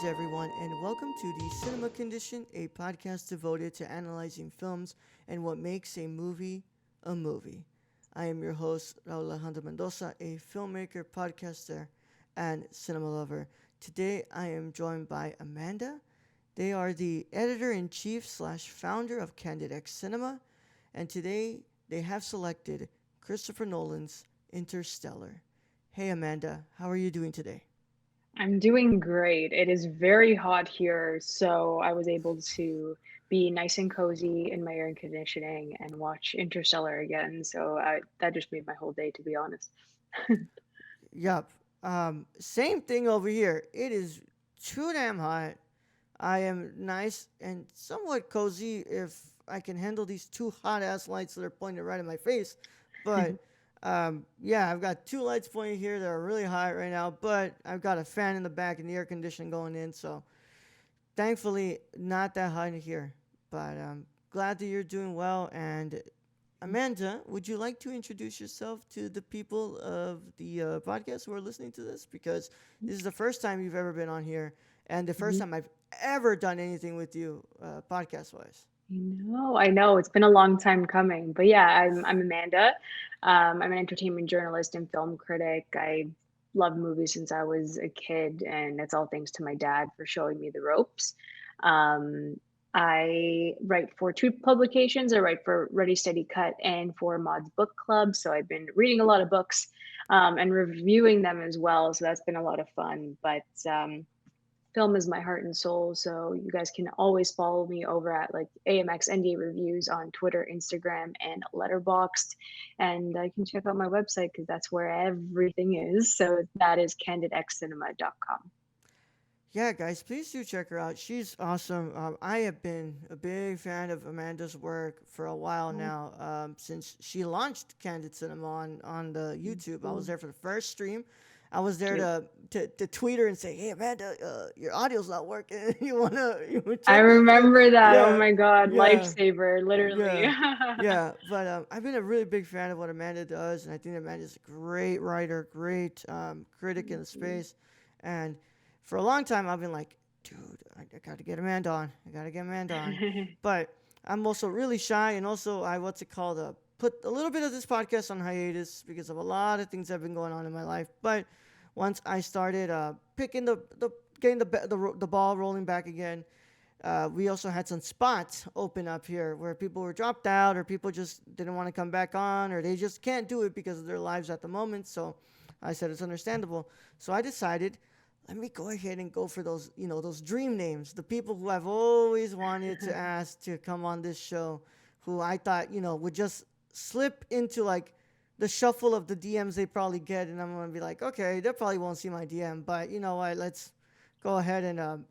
everyone, and welcome to the Cinema Condition, a podcast devoted to analyzing films and what makes a movie a movie. I am your host, Raul Alejandro Mendoza, a filmmaker, podcaster, and cinema lover. Today, I am joined by Amanda. They are the editor in chief slash founder of Candid X Cinema, and today they have selected Christopher Nolan's Interstellar. Hey, Amanda, how are you doing today? I'm doing great. It is very hot here, so I was able to be nice and cozy in my air conditioning and watch Interstellar again. That just made my whole day, to be honest. Yup. Same thing over here. It is too damn hot. I am nice and somewhat cozy if I can handle these two hot ass lights that are pointed right in my face. But yeah, I've got two lights pointing here that are really hot right now, but I've got a fan in the back and the air conditioning going in. So thankfully, not that hot in here. But glad that you're doing well. And Amanda, would you like to introduce yourself to the people of the podcast who are listening to this? Because this is the first time you've ever been on here, and the first time I've ever done anything with you, podcast wise. I know. It's been a long time coming. But yeah, I'm Amanda. I'm an entertainment journalist and film critic. I love movies since I was a kid, and it's all thanks to my dad for showing me the ropes. Um, I write for two publications. I write for Ready Steady Cut and for Maud's Book Club. So I've been reading a lot of books and reviewing them as well. So that's been a lot of fun. But film is my heart and soul. So you guys can always follow me over at like AMX NDA Reviews on Twitter, Instagram, and Letterboxd. And you can check out my website because that's where everything is. So that is candidxcinema.com. Yeah, guys, please do check her out. She's awesome. I have been a big fan of Amanda's work for a while now. Since she launched Candid Cinema on the YouTube, I was there for the first stream. I was there Cute. to tweet her and say, "Hey, Amanda, your audio's not working. you wanna I check this out?" remember that. Oh Yeah, my God, yeah, lifesaver, literally. yeah, yeah. But I've been a really big fan of what Amanda does, and I think Amanda's a great writer, great critic in the Thank you. space, and for a long time I've been like, dude, I got to get Amanda on. I got to get Amanda on. But I'm also really shy, and also I what's it called? Put a little bit of this podcast on hiatus because of a lot of things that have been going on in my life. But once I started picking the getting the ball rolling back again, we also had some spots open up here where people were dropped out or people just didn't want to come back on or they just can't do it because of their lives at the moment. So I said it's understandable. So I decided, let me go ahead and go for those, those dream names, the people who I've always wanted to ask to come on this show, who I thought, would just slip into like the shuffle of the DMs they probably get. And I'm going to be like, okay, they probably won't see my DM, but you know what? Let's go ahead and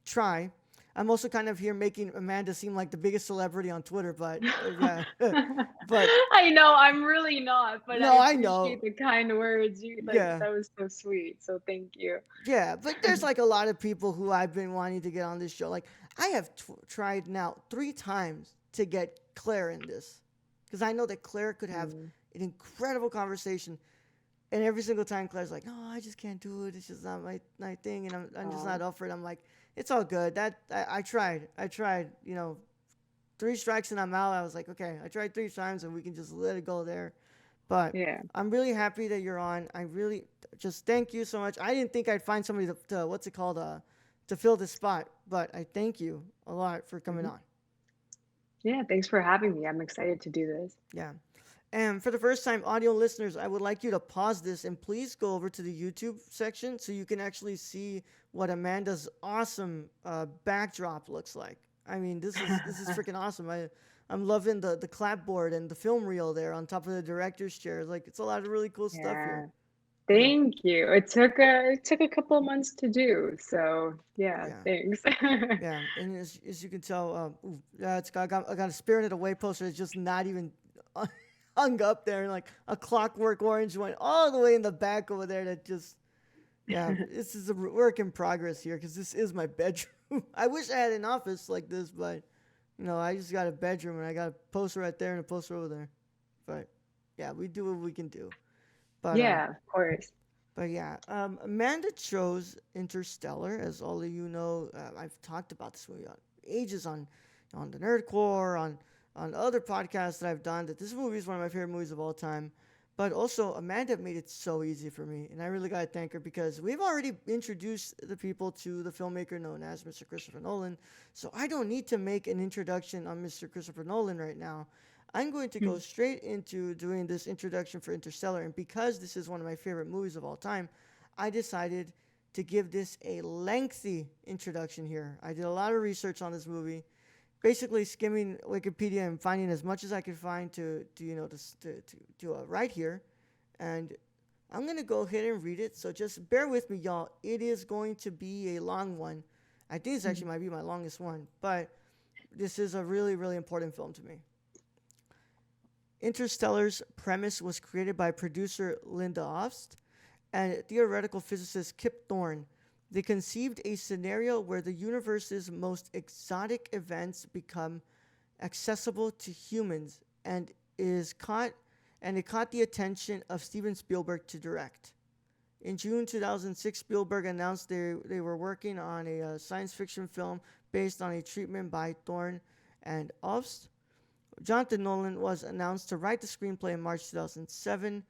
try. I'm also kind of here making Amanda seem like the biggest celebrity on Twitter, but yeah, but I know I'm really not, but I no, I know, appreciate the kind words. You like yeah, that was so sweet. So thank you. yeah, but there's like a lot of people who I've been wanting to get on this show. Like I have tried now 3 times to get Claire in this because I know that Claire could have Mm. an incredible conversation, and every single time Claire's like, "No, I just can't do it. It's just not my thing, and I'm just not Oh, up for it." I'm like, "It's all good. I tried. I tried. 3 strikes and I'm out." I was like, "Okay, I tried 3 times, and we can just let it go there." But yeah. I'm really happy that you're on. I really just thank you so much. I didn't think I'd find somebody to what's it called to fill this spot, but I thank you a lot for coming Mhm. on. Yeah, thanks for having me. I'm excited to do this. Yeah. And for the first time audio listeners, I would like you to pause this and please go over to the YouTube section so you can actually see what Amanda's awesome backdrop looks like. I mean, this is freaking awesome. I'm loving the clapboard and the film reel there on top of the director's chair. Like it's a lot of really cool stuff here. Yeah. Yeah. Thank you. It took a couple of months to do. So, yeah, Yeah. thanks. Yeah, and as you can tell, yeah, I got a Spirited Away poster that's just not even hung up there. Like a Clockwork Orange went all the way in the back over there. That just, yeah, this is a work in progress here because this is my bedroom. I wish I had an office like this, but I just got a bedroom and I got a poster right there and a poster over there. But yeah, we do what we can do. But Yeah, of course. But yeah, Amanda chose Interstellar, as all of you know. I've talked about this movie on ages on the Nerdcore, on other podcasts that I've done. That this movie is one of my favorite movies of all time. But also, Amanda made it so easy for me, and I really gotta thank her because we've already introduced the people to the filmmaker known as Mr. Christopher Nolan. So I don't need to make an introduction on Mr. Christopher Nolan right now. I'm going to go Mm, straight into doing this introduction for Interstellar. And because this is one of my favorite movies of all time, I decided to give this a lengthy introduction here. I did a lot of research on this movie, basically skimming Wikipedia and finding as much as I could find to you know, to write here. And I'm going to go ahead and read it. So just bear with me, y'all. It is going to be a long one. I think this mm, actually might be my longest one, but this is a really, really important film to me. Interstellar's premise was created by producer Linda Ost and theoretical physicist Kip Thorne. They conceived a scenario where the universe's most exotic events become accessible to humans is caught and it caught the attention of Steven Spielberg to direct. In June 2006, Spielberg announced they were working on a science fiction film based on a treatment by Thorne and Ost. Jonathan Nolan was announced to write the screenplay in March 2007,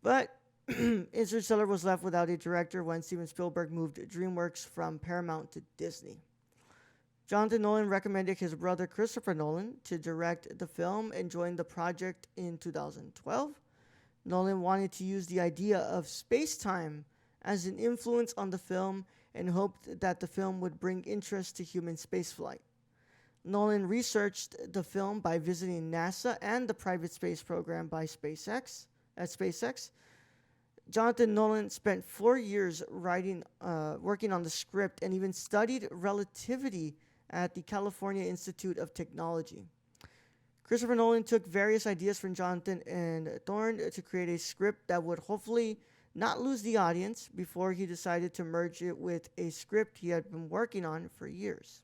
but Interstellar was left without a director when Steven Spielberg moved DreamWorks from Paramount to Disney. Jonathan Nolan recommended his brother Christopher Nolan to direct the film and joined the project in 2012. Nolan wanted to use the idea of space time as an influence on the film and hoped that the film would bring interest to human spaceflight. Nolan researched the film by visiting NASA and the private space program by SpaceX. Jonathan Nolan spent 4 years working on the script, and even studied relativity at the California Institute of Technology. Christopher Nolan took various ideas from Jonathan and Thorne to create a script that would hopefully not lose the audience before he decided to merge it with a script he had been working on for years.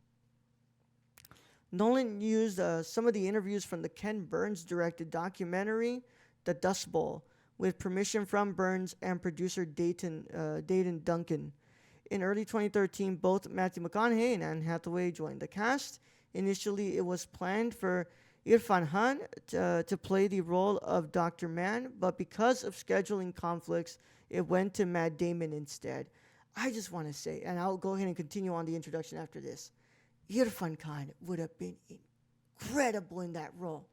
Nolan used some of the interviews from the Ken Burns directed documentary, The Dust Bowl, with permission from Burns and producer Dayton Duncan. In early 2013, both Matthew McConaughey and Anne Hathaway joined the cast. Initially, it was planned for Irfan Khan to play the role of Dr. Mann, but because of scheduling conflicts, it went to Matt Damon instead. I just want to say, and I'll go ahead and continue on the introduction after this, Irfan Khan would have been incredible in that role.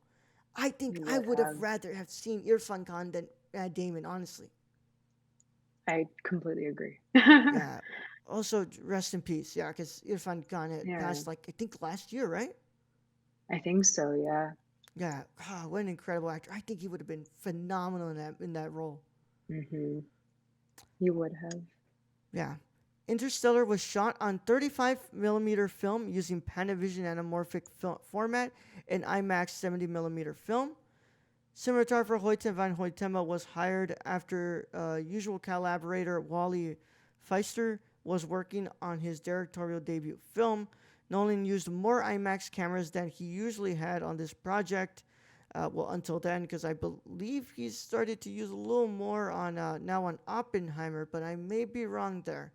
I think you I would would have have. rather have seen Irfan Khan than Matt Damon, honestly. I completely agree. Yeah. Also, rest in peace. Yeah, because Irfan Khan had Yeah, passed, like, I think last year, right? I think so. Yeah. Yeah. What an incredible actor. I think he would have been phenomenal in that role. Hmm. You would have. Yeah. Interstellar was shot on 35 millimeter film using Panavision anamorphic format and IMAX 70 millimeter film. Cinematographer Hoyten van Hoytema was hired after usual collaborator Wally Feister was working on his directorial debut film. Nolan used more IMAX cameras than he usually had on this project. Well, until then, because I believe he's started to use a little more on now on Oppenheimer, but I may be wrong there.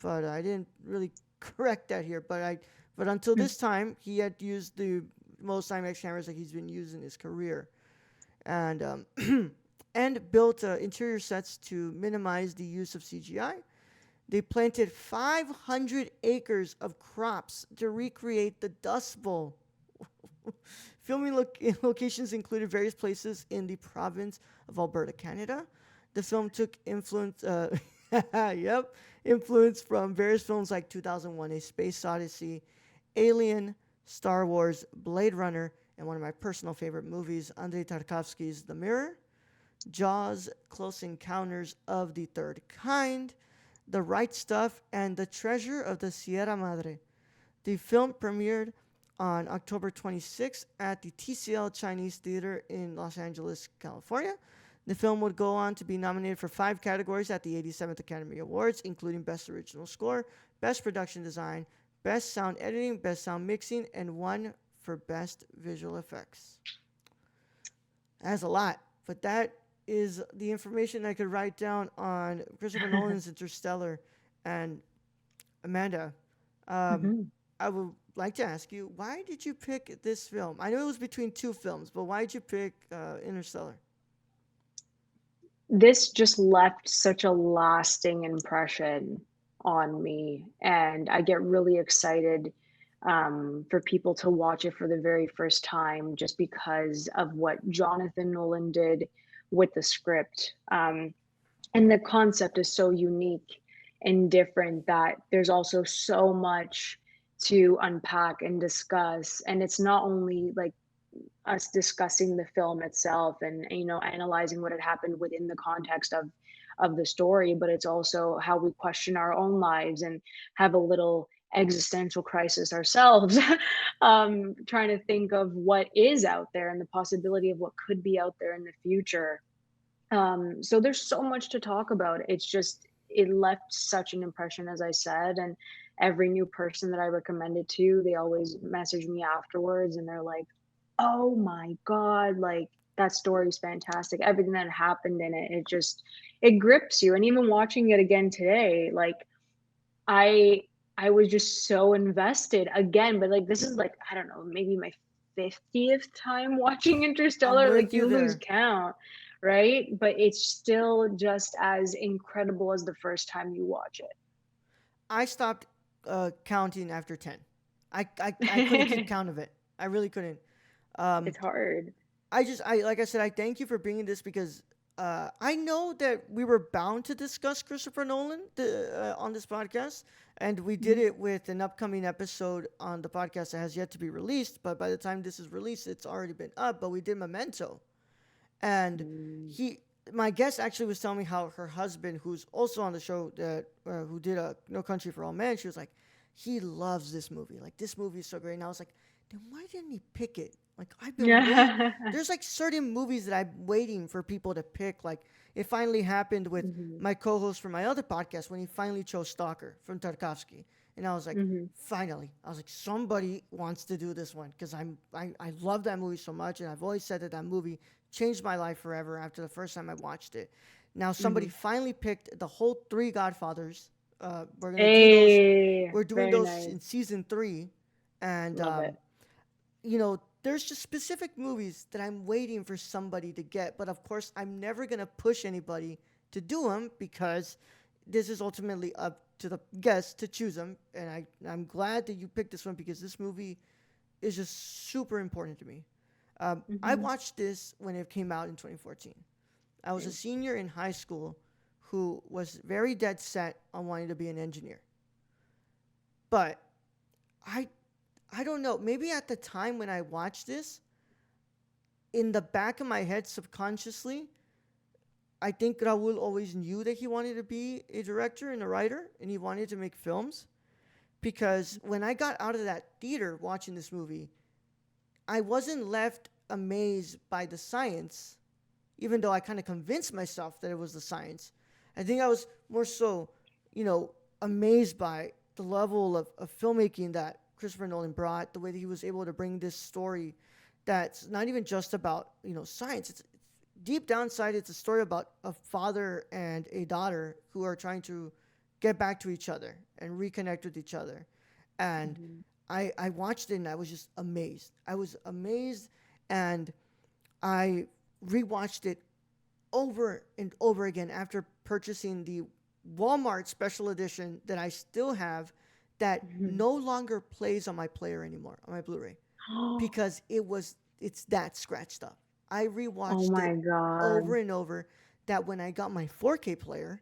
But I didn't really correct that here. But until Mm. this time, he had used the most IMAX cameras that he's been using in his career, and and built interior sets to minimize the use of CGI. They planted 500 acres of crops to recreate the Dust Bowl. Filming locations included various places in the province of Alberta, Canada. The film took influence from various films like 2001: A Space Odyssey, Alien, Star Wars, Blade Runner, and one of my personal favorite movies, Andrei Tarkovsky's The Mirror, Jaws, Close Encounters of the Third Kind, The Right Stuff, and The Treasure of the Sierra Madre. The film premiered on October 26th at the TCL Chinese Theater in Los Angeles, California. The film would go on to be nominated for 5 categories at the 87th Academy Awards, including Best Original Score, Best Production Design, Best Sound Editing, Best Sound Mixing, and one for Best Visual Effects. That's a lot, but that is the information I could write down on Christopher Nolan's Interstellar. And Amanda, um, Mhm. I would like to ask you, why did you pick this film? I know it was between two films, but why did you pick Interstellar? This just left such a lasting impression on me, and I get really excited for people to watch it for the very first time just because of what Jonathan Nolan did with the script. And the concept is so unique and different that there's also so much to unpack and discuss. And it's not only like us discussing the film itself and analyzing what had happened within the context of the story, but it's also how we question our own lives and have a little existential crisis ourselves, trying to think of what is out there and the possibility of what could be out there in the future. So there's so much to talk about. It's just it left such an impression, as I said, and every new person that I recommend it to, they always message me afterwards and they're like, "Oh my God, like that story's fantastic. Everything that happened in it, it grips you." And even watching it again today, like I I was just so invested again, but like this is like, I don't know, maybe my 50th time watching I'm Interstellar, like with you you lose there. count, right? But it's still just as incredible as the first time you watch I stopped counting after 10. I couldn't keep it. count of it. I really couldn't. Um, It's hard. like I said, I thank you for bringing this because I know that we were bound to discuss Christopher Nolan on this podcast, and we did Mhm. it with an upcoming episode on the podcast that has yet to be released. But by the time this is released, it's already been up. But we did Memento, and Mm. he, my guest actually was telling me how her husband, who's also on the show, that who did No Country for All Men, she was like, he loves this movie. Like this movie is so great. And I was like, then why didn't he pick it? Like I've been waiting. Yeah. There's like certain movies that I'm waiting for people to pick. Like it finally happened with Mhm. my co-host for my other podcast when he finally chose Stalker from Tarkovsky. And I was like, Mhm. finally, I was like, somebody wants to do this one because I love that movie so much, and I've always said that that movie changed my life forever after the first time I watched it. Now somebody Mhm. finally picked the whole three Godfathers. We're gonna do those. Hey, We're doing very those nice. in season three, and Love it. there's just specific movies that I'm waiting for somebody to get. But of course, I'm never gonna push anybody to do them because this is ultimately up to the guests to choose them. And I'm glad that you picked this one because this movie is just super important to me. I Mhm. watched this when it came out in 2014. I was a Same. senior in high school who was very dead set on wanting to be an engineer. But I I don't know, maybe at the time when I watched this, in the back of my head subconsciously, I think Raul always knew that he wanted to be a director and a writer and he wanted to make films because when I got out of that theater watching this movie, I wasn't left amazed by the science, even though I kind of convinced myself that it was the science. I think I was more so, you know, amazed by the level of filmmaking that Christopher Nolan brought, the way that he was able to bring this story that's not even just about, science. It's deep downside, it's a story about a father and a daughter who are trying to get back to each other and reconnect with each other. And Mhm. I watched it and I was just amazed. I was amazed and I rewatched it over and over again after purchasing the Walmart special edition that I still have that Mhm. no longer plays on my player anymore, on my Blu-ray, because it's that scratched up. I Oh rewatched my it over God. and over that when I got my 4K player,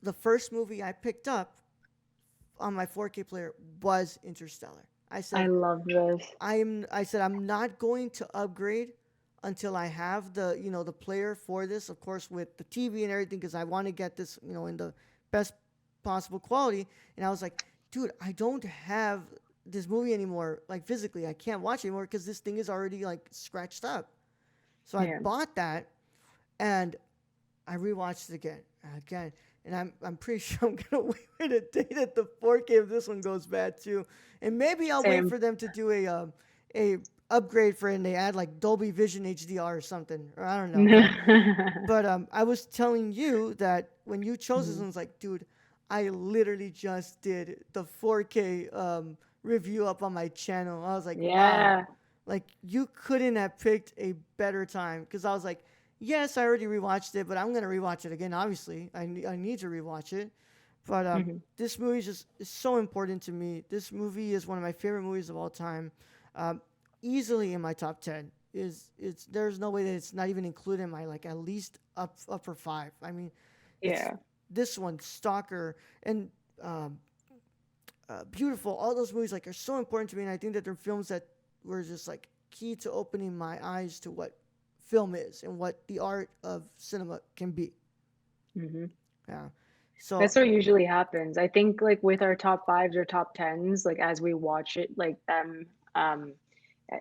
the first movie I picked up on my 4K player was Interstellar. I I said, love this. I'm not going to upgrade until I have the player for this, of course, with the TV and everything, because I want to get this in the best possible quality. And I was like, dude, I don't have this movie anymore, like physically. I can't watch it anymore because this thing is already like scratched up. So I Yeah. bought that and I rewatched it again, and I'm pretty sure I'm gonna wait a day that the 4K of this one goes bad too, and maybe I'll wait Same. for them to do a upgrade for it and they add like Dolby Vision HDR or something, or I don't know. But I was telling you that when you chose this Mhm. one, I was like, dude, I literally just did the 4K review up on my channel. I was like, wow, Yeah. like you couldn't have picked a better time because I was like, yes, I already rewatched it, but I'm gonna rewatch it again. Obviously, I need to rewatch it. But Mhm. this movie is so important to me. This movie is one of my favorite movies of all time. Um, Easily in my top 10. It's there's no way that it's not even included in my like at least upper five. I mean, it's Yeah. this one, Stalker, and um, Beautiful. All those movies like are so important to me, and I think that they're films that were just like key to opening my eyes to what film is and what the art of cinema can be. Mhm. Yeah. So That's what usually happens. I think like with our top fives or top tens, like as we watch it, like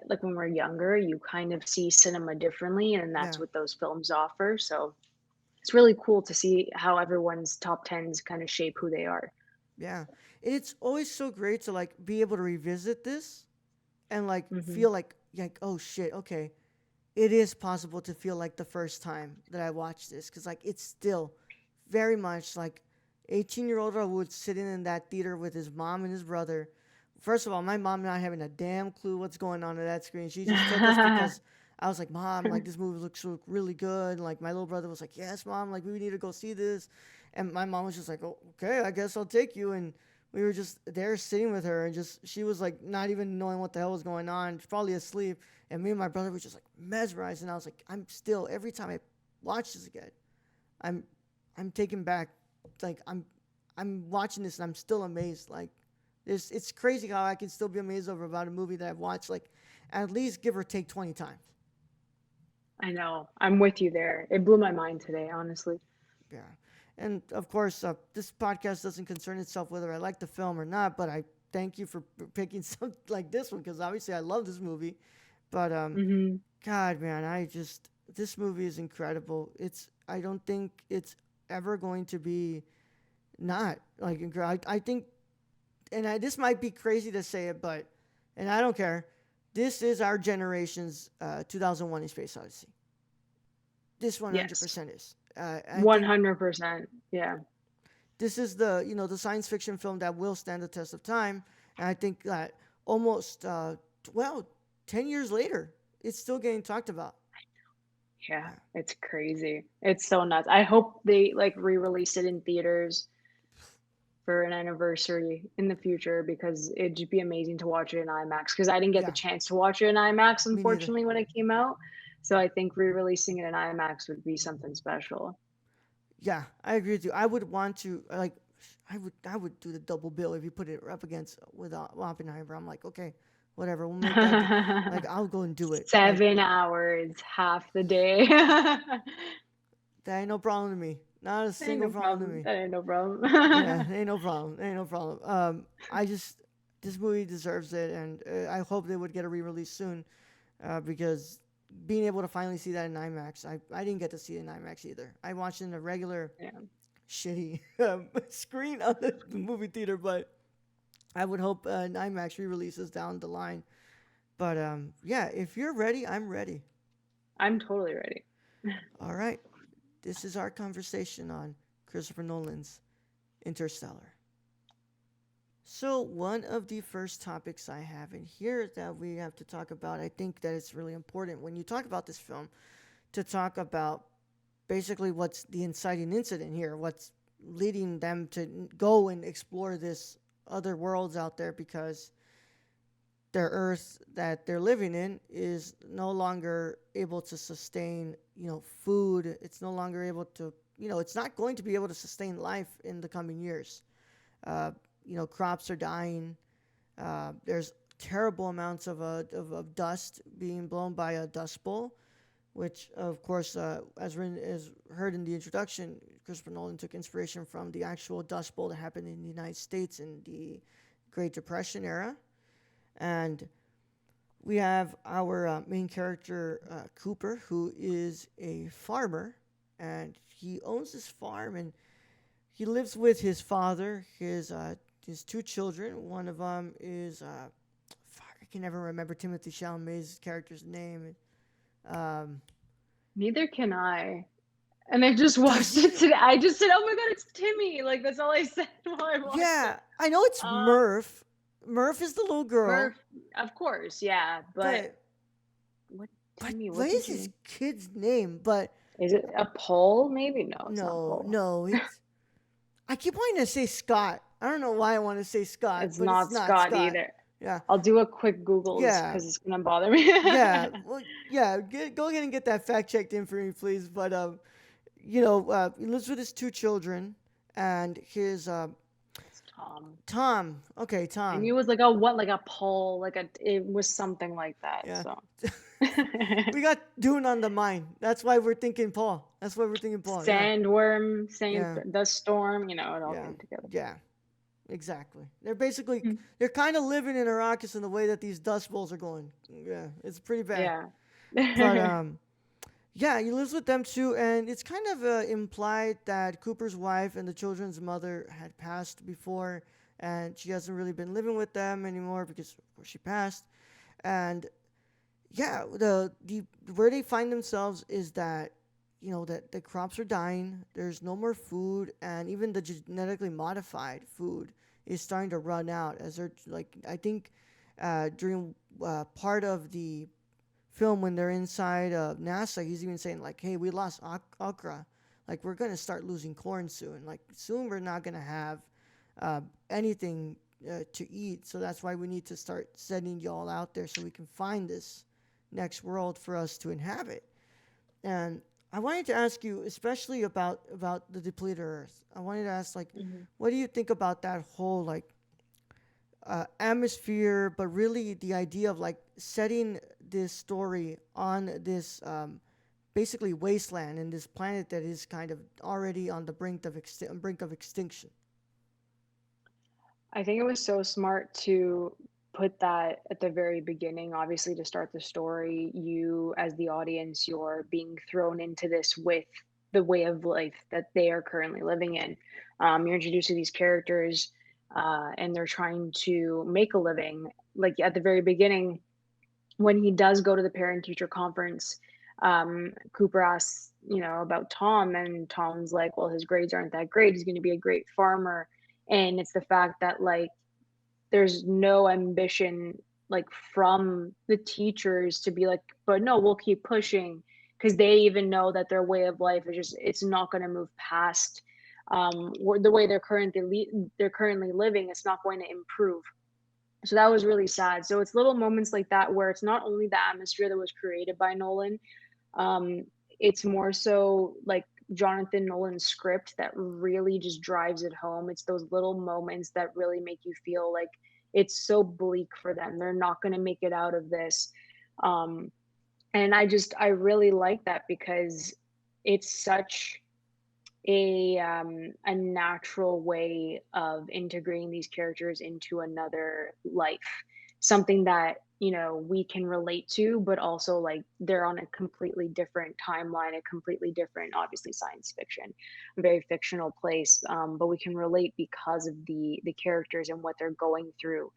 like when we're younger, you kind of see cinema differently, and that's yeah. what those films offer. So it's really cool to see how everyone's top tens kind of shape who they are. Yeah. It's always so great to like be able to revisit this and like Hmm. feel like oh shit, okay. It is possible to feel like the first time that I watched this cuz like it's still very much like 18-year-old Rawood sitting in that theater with his mom and his brother. First of all, my mom not having a damn clue what's going on that screen. She just took us because I was like, "Mom, like this movie looks really good." Like my little brother was like, "Yes, mom, like we need to go see this." And my mom was just like, oh, "Okay, I guess I'll take you." And we were just there sitting with her and just she was like not even knowing what the hell was going on, probably asleep. And me and my brother were just like mesmerized. And I was like, I'm still every time I watch this again, I'm I'm taken back. Like I'm watching this and I'm still amazed. Like it's crazy how I can still be amazed over about a movie that I've watched like at least give or take 20 times. I know. I'm with you there. It blew my mind today, honestly. Yeah. And of course, this podcast doesn't concern itself whether I like the film or not, but I thank you for picking something like this one because obviously I love this movie. But Hmm. God, man, this movie is incredible. I don't think it's ever going to be not like I think, and this might be crazy to say it, but and I don't care. This is our generation's 2001: A Space Odyssey. This Yes. 100% is. I think 100%. Yeah. this is the science fiction film that will stand the test of time, and I think that almost well 10 years later, it's still getting talked about. Yeah. Yeah, It's crazy. It's so nuts. I hope they like re-release it in theaters for an anniversary in the future because it'd just be amazing to watch it in IMAX because I didn't get the yeah, chance to watch it in IMAX, me neither. unfortunately, when it came out. So I think re-releasing it in IMAX would be something special. Yeah, I agree with you. I would want to like, I would do the double bill if you put it up against with Oppenheimer. I'm like, okay, whatever, we'll make that. Like, I'll go and do it. Like, 7 hours, half the day. that ain't no problem to me. Not a Ain't single no problem to problem. me. That ain't no Yeah, problem. ain't no problem. Ain't no problem. I just this movie deserves it, and I hope they would get a re-release soon, because being able to finally see that in IMAX, I didn't get to see it in IMAX either. I watched it in a regular Yeah. shitty screen on the movie theater, but I would hope an IMAX re-releases down the line. But yeah, if you're ready, I'm ready. I'm totally ready. All right, this is our conversation on Christopher Nolan's Interstellar. So one of the first topics I have in here that we have to talk about, I think that it's really important when you talk about this film to talk about basically what's the inciting incident here, what's leading them to go and explore this other worlds out there because their earth that they're living in is no longer able to sustain food. It's no longer able to it's not going to be able to sustain life in the coming years. uh, Crops are dying. There's terrible amounts of dust being blown by a dust bowl, which of course, as heard in the introduction, Christopher Nolan took inspiration from the actual dust bowl that happened in the United States in the Great Depression era. And we have our main character, Cooper, who is a farmer, and he owns this farm, and he lives with his father, his two children. One of them is I can never remember Timothy Chalamet's character's name. Um, Neither can I. And I just watched does it today. I just said, "Oh my god, it's Timmy!" Like that's all I said while I watched it. Yeah, I know it's Um, Murph. Murph is the little girl, Murph, of course, yeah. But but what but Timmy? what What's is his his name? kid's name? But Is it a Paul? Maybe no, it's not no, Paul. no, it's I keep wanting to say Scott. I don't know why I want to say Scott, It's but it's not not Scott Scott. either. Yeah, I'll do a quick Google's yeah, because it's gonna bother me. yeah. Well, yeah. Go ahead and get that fact checked in for me, please. But he lives with his two children and his It's Tom. Tom. Okay, I Tom. knew it was like a what, like a Paul, it was something like that. Yeah. So We got Dune on the mind. That's why we're thinking Paul. That's why we're thinking Paul. Yeah. Sandworm, Saint Yeah. the Storm, it all Yeah. came together. Yeah. Exactly. They're basically Hmm. they're kind of living in Arrakis in the way that these dust bowls are going. Yeah, it's pretty bad. Yeah. But yeah, he lives with them too, and it's kind of implied that Cooper's wife and the children's mother had passed before, and she hasn't really been living with them anymore because of course she passed. And yeah, the where they find themselves is that that the crops are dying. There's no more food, and even the genetically modified food is starting to run out. As they're like, I think during part of the film when they're inside NASA, he's even saying like, "Hey, we lost okra. Like we're gonna start losing corn soon. Like soon we're not gonna have uh, anything to eat. So that's why we need to start sending y'all out there so we can find this next world for us to inhabit." And I wanted to ask you, especially about the depleted Earth. I wanted to ask, like, Mhm. what do you think about that whole like atmosphere, but really the idea of like setting this story on this basically wasteland and this planet that is kind of already on the brink of extinction. I think it was so smart to put that at the very beginning. Obviously, to start the story, you, as the audience, you're being thrown into this with the way of life that they are currently living in. You're introduced to these characters, and they're trying to make a living. Like at the very beginning, when he does go to the parent teacher conference, Cooper asks, about Tom, and Tom's like, well, his grades aren't that great. He's going to be a great farmer. And it's the fact that, like, there's no ambition, like, from the teachers to be like, but no, we'll keep pushing because they even know that their way of life is just, it's not going to move past the way they're currently living. It's not going to improve. So that was really sad. So it's little moments like that where it's not only the atmosphere that was created by Nolan, um, it's more so like Jonathan Nolan's script that really just drives it home. It's those little moments that really make you feel like it's so bleak for them. They're not going to make it out of this. Um, and I really like that because it's such a natural way of integrating these characters into another life, something that we can relate to, but also like they're on a completely different timeline, a completely different, obviously science fiction, a very fictional place, but we can relate because of the characters and what they're going through.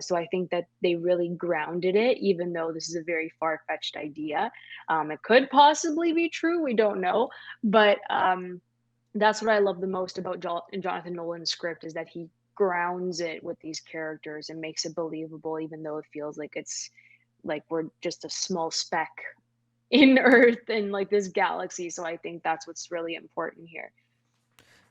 So I think that they really grounded it, even though this is a very far-fetched idea. It could possibly be true, we don't know, but that's what I love the most about Jonathan Nolan's script is that he grounds it with these characters and makes it believable, even though it feels like it's like we're just a small speck in Earth and like this galaxy. So I think that's what's really important here.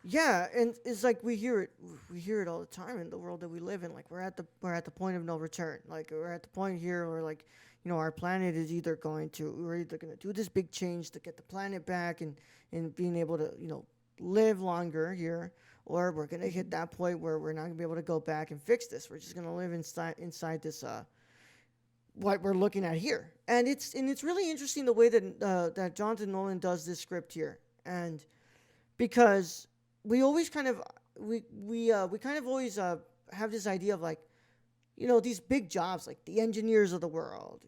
Yeah, and it's like we hear it all the time in the world that we live in. Like we're at the point of no return. Like we're at the point here where like our planet is either we're either going to do this big change to get the planet back and being able to live longer here, or we're going to hit Mhm. that point where we're not going to be able to go back and fix this. We're just going to live inside this what we're looking at here. And it's really interesting the way that Jonathan Nolan does this script here, and because we always kind of we kind of always have this idea of like these big jobs like the engineers of the world,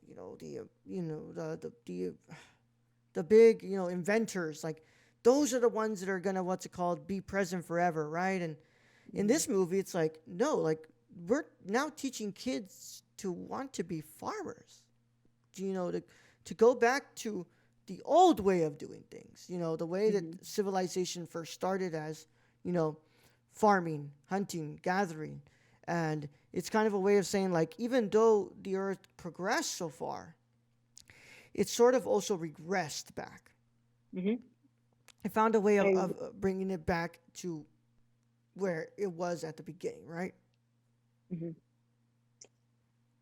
the big inventors, like those are the ones that are gonna what's it called be present forever, right? And in Mhm. this movie it's like no, like we're now teaching kids to want to be farmers, to go back to the old way of doing things, the way that Hmm. civilization first started as, you know, farming, hunting, gathering. And it's kind of a way of saying, like, even though the earth progressed so far, it sort of also regressed back. Hmm. It found a way of, I, of bringing it back to where it was at the beginning, right? mhm.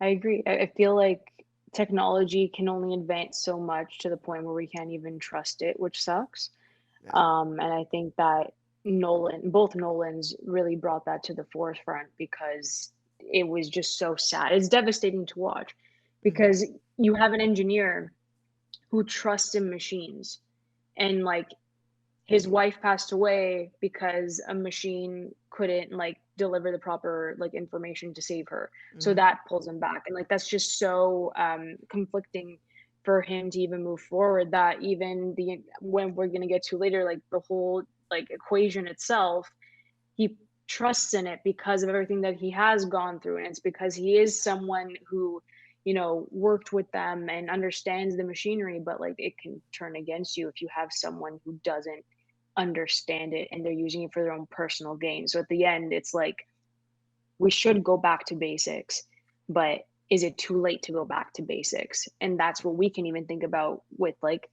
I agree. I feel like technology can only advance so much to the point where we can't even trust it, which sucks. Yeah. And I think that both Nolans really brought that to the forefront because it was just so sad. It's devastating to watch Mm-hmm. because you have an engineer who trusts in machines, and like his wife passed away because a machine couldn't like deliver the proper like information to save her. So Mm-hmm. that pulls him back. And like that's just so conflicting for him to even move forward, that even the when we're gonna get to later, like the whole like equation itself, he trusts in it because of everything that he has gone through. And it's because he is someone who, worked with them and understands the machinery. But like it can turn against you if you have someone who doesn't understand it and they're using it for their own personal gain. So at the end, it's like we should go back to basics, but is it too late to go back to basics? And that's what we can even think about with like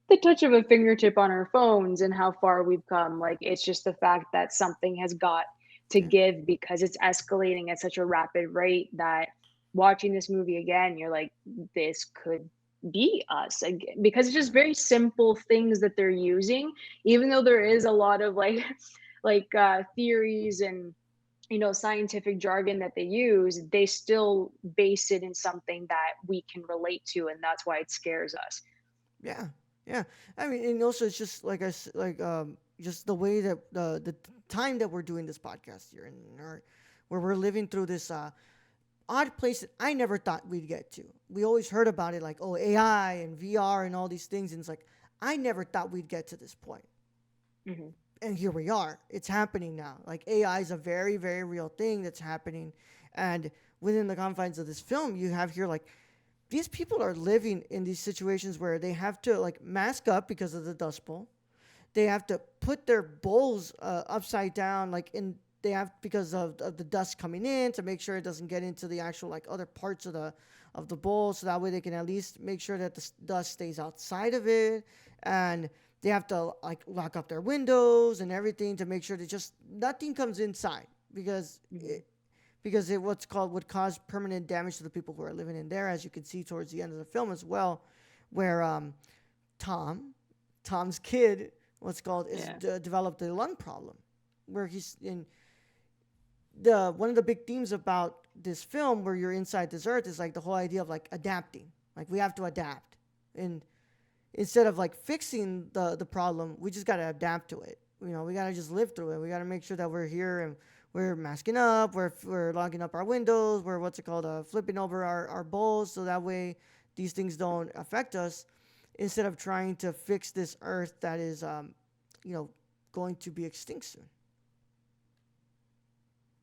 the touch of a fingertip on our phones and how far we've come. Like it's just the fact that something has got to Yeah. give because it's escalating at such a rapid rate that watching this movie again, you're like, this could be us again, because it's just Yeah. very simple things that they're using, even though there is a lot of like theories and scientific jargon that they use. They still base it in something that we can relate to, and that's why it scares us. Yeah, yeah. I mean, and also it's just like just the way that the time that we're doing this podcast here, and where we're living through this odd place that I never thought we'd get to. We always heard about it, like, oh, AI and VR and all these things, and it's like I never thought we'd get to this point, Hmm. and here we are. It's happening now. Like AI is a very very real thing that's happening, and within the confines of this film, you have here like these people are living in these situations where they have to like mask up because of the dust bowl. They have to put their bowls upside down, like in they have because of the dust coming in to make sure it doesn't get into the actual like other parts of the bowl, so that way they can at least make sure that the dust stays outside of it. And they have to like lock up their windows and everything to make sure that just nothing comes inside because Hmm. it what's called would cause permanent damage to the people who are living in there, as you can see towards the end of the film as well, where Tom, Tom's kid, what's called is Yeah. developed a lung problem, where he's in the one of the big themes about this film where you're inside this earth is like the whole idea of like adapting, like we have to adapt, and instead of like fixing the problem, we just got to adapt to it. We got to just live through it. We got to make sure that we're here and we're masking up, we're logging up our windows, we're what's it called, flipping over our bowls so that way these things don't affect us, instead of trying to fix this earth that is, you know, going to be extinct soon.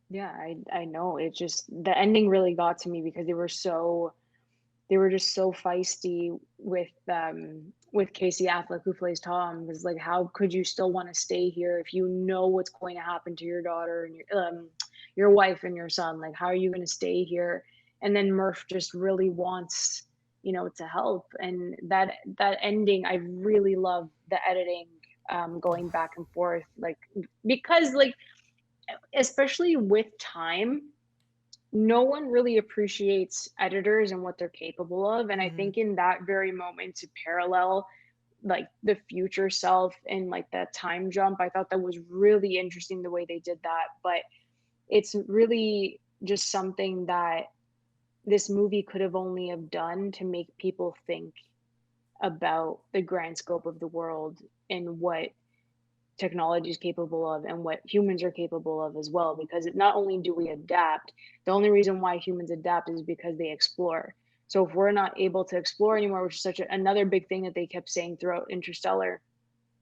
Yeah, I know. It just the ending really got to me because they were just so feisty with Casey Affleck, who plays Tom. Because like, how could you still want to stay here if you know what's going to happen to your daughter and your wife and your son? Like, how are you going to stay here? And then Murph just really wants, to help. And that ending, I really love the editing, going back and forth, like because like especially with time, no one really appreciates editors and what they're capable of. And I Mm-hmm. think in that very moment, to parallel like the future self and like that time jump, I thought that was really interesting the way they did that. But it's really just something that this movie could have only have done to make people think about the grand scope of the world and what technology is capable of and what humans are capable of as well. Because not only do we adapt, the only reason why humans adapt is because they explore. So if we're not able to explore anymore, which is another big thing that they kept saying throughout Interstellar,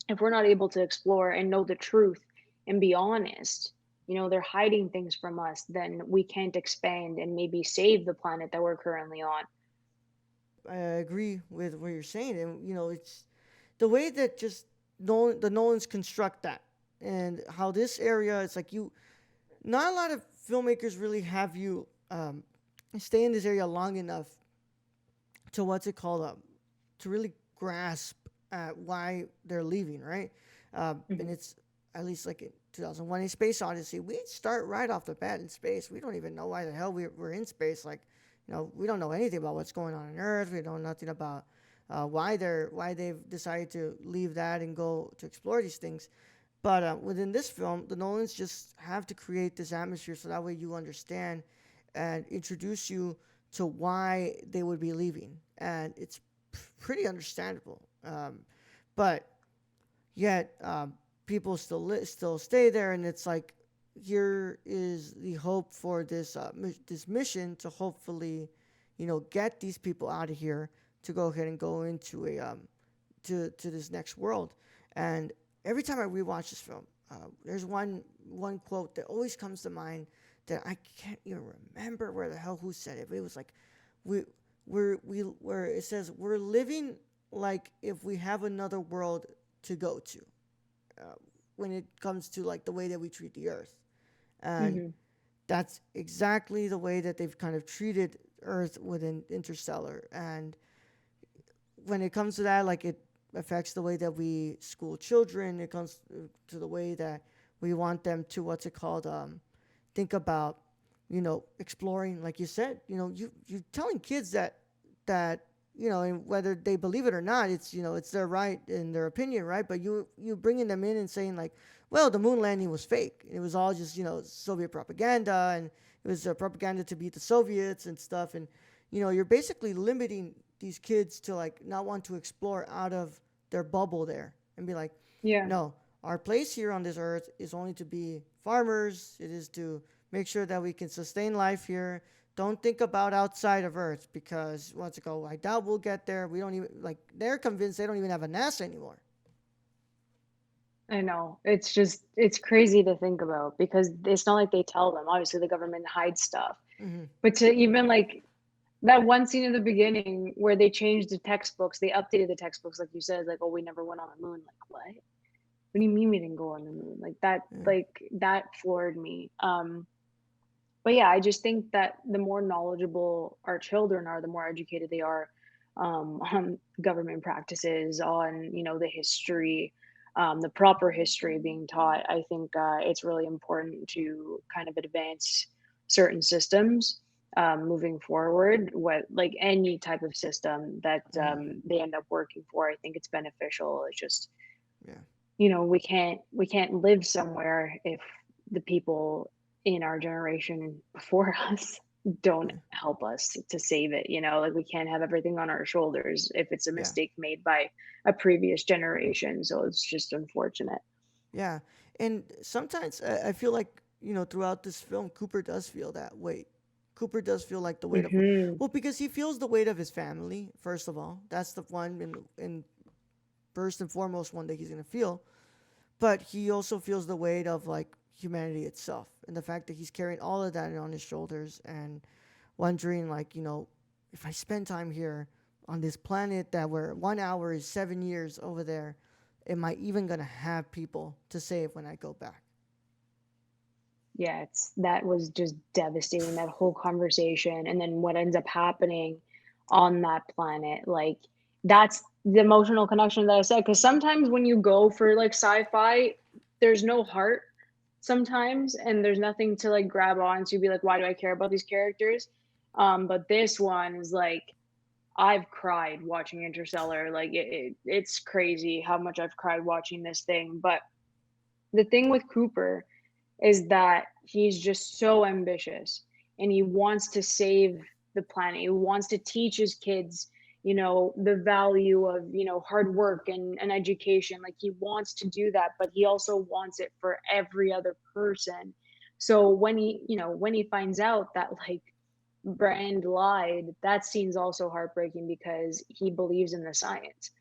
if we're not able to explore and know the truth and be honest, they're hiding things from us, then we can't expand and maybe save the planet that we're currently on. I agree with what you're saying, and it's the way that just the Nolans construct that, and how this area, it's like you. Not a lot of filmmakers really have you stay in this area long enough to what's it called to really grasp at why they're leaving, right? And Hmm. it's at least like in 2001: A Space Odyssey. We start right off the bat in space. We don't even know why the hell we're in space. Like, we don't know anything about what's going on Earth. We know nothing about why they've decided to leave that and go to explore these things. But within this film, the Nolans just have to create this atmosphere so that way you understand and introduce you to why they would be leaving, and it's pretty understandable. But yet, people still stay there, and it's like here is the hope for this mission to hopefully, get these people out of here to go ahead and go into a to this next world. And every time I rewatch this film, there's one quote that always comes to mind that I can't even remember where the hell who said it, but it was like, we where it says we're living like if we have another world to go to, uh, when it comes to like the way that we treat the Earth, and Hmm. that's exactly the way that they've kind of treated Earth within Interstellar. And when it comes to that, like it affects the way that we school children. It comes to the way that we want them to what's it called think about exploring, like you said. You telling kids that and whether they believe it or not, it's their right and their opinion, right? But you bringing them in and saying like, well, the moon landing was fake. It was all just Soviet propaganda, and it was propaganda to beat the Soviets and stuff. And you're basically limiting these kids to like not want to explore out of their bubble there and be like, Yeah. no, our place here on this earth is only to be farmers. It is to make sure that we can sustain life here. Don't think about outside of Earth, because what's it called? I doubt we'll get there. We don't even like. They're convinced they don't even have a NASA anymore. I know. It's crazy to think about because it's not like they tell them. Obviously, the government hides stuff. Mm-hmm. But to even like that one scene in the beginning where they changed the textbooks, they updated the textbooks, like you said, like, oh, we never went on the moon. Like, what? What do you mean we didn't go on the moon? Yeah. That floored me. But yeah, I just think that the more knowledgeable our children are, the more educated they are on government practices, on the history, the proper history being taught. I think it's really important to kind of advance certain systems moving forward. What like any type of system that Mm-hmm. they end up working for, I think it's beneficial. It's just Yeah. we can't live somewhere if the people in our generation before us don't Yeah. help us to save it. Like we can't have everything on our shoulders if it's a Yeah. mistake made by a previous generation, so it's just unfortunate. Yeah. And sometimes I feel like throughout this film, Cooper does feel that weight. Cooper does feel like the weight of, Hmm. well, because he feels the weight of his family. First of all, that's the one in first and foremost one that he's gonna feel. But he also feels the weight of like humanity itself, and the fact that he's carrying all of that on his shoulders, and wondering like, if I spend time here on this planet that where 1 hour is 7 years over there, am I even gonna have people to save when I go back? Yeah, that was just devastating, that whole conversation, and then what ends up happening on that planet, like, that's the emotional connection that I said. Because sometimes when you go for, like, sci-fi, there's no heart sometimes, and there's nothing to, like, grab on to be like, "Why do I care about these characters?" But this one is, like, I've cried watching Interstellar, like, it's crazy how much I've cried watching this thing, but the thing with Cooper is that he's just so ambitious and he wants to save the planet. He wants to teach his kids, the value of, hard work and education. Like he wants to do that, but he also wants it for every other person. So when he finds out that like Brand lied, that scene's also heartbreaking because he believes in the science.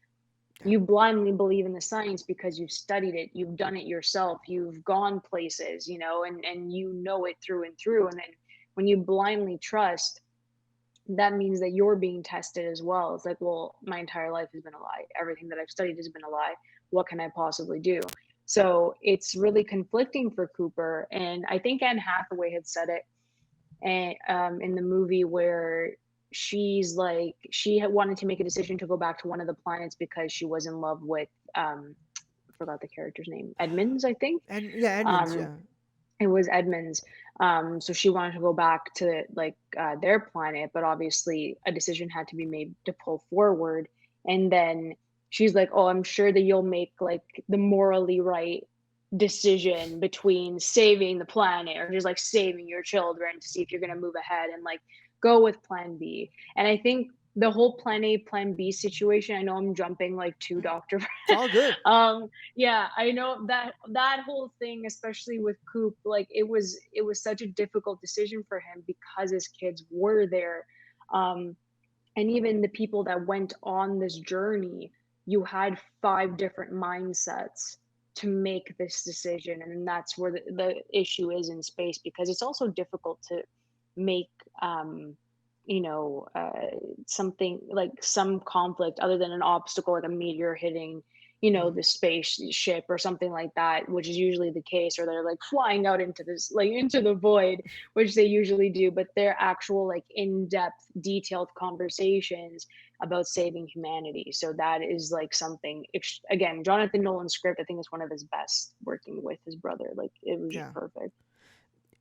Yeah. You blindly believe in the science because you've studied it, you've done it yourself, you've gone places, and you know it through and through. And then when you blindly trust, that means that you're being tested as well. It's like, well, my entire life has been a lie. Everything that I've studied has been a lie. What can I possibly do? So it's really conflicting for Cooper. And I think Anne Hathaway had said it, and in the movie, where she's like, she had wanted to make a decision to go back to one of the planets because she was in love with, I forgot the character's name, Edmonds, I think. And yeah, Edmonds. Um, Yeah. it was Edmonds. So she wanted to go back to, like, their planet, but obviously a decision had to be made to pull forward. And then she's like, "Oh, I'm sure that you'll make, like, the morally right decision between saving the planet or just, like, saving your children to see if you're gonna move ahead and, like, go with plan B." And I think the whole plan A, plan B situation, I know I'm jumping, like, to Mm. Doctor It's all good. yeah, I know that whole thing, especially with Coop, like, it was such a difficult decision for him because his kids were there. Um, and even the people that went on this journey, you had 5 different mindsets to make this decision, and that's where the issue is in space, because it's also difficult to make, um, you know, something like some conflict other than an obstacle, like a meteor hitting, Hmm. the spaceship or something like that, which is usually the case, or they're, like, flying out into this, like, into the void, which they usually do, but they're actual, like, in-depth, detailed conversations about saving humanity. So that is, like, something, again, Jonathan Nolan's script, I think, is one of his best, working with his brother. Like, it was just Yeah. perfect.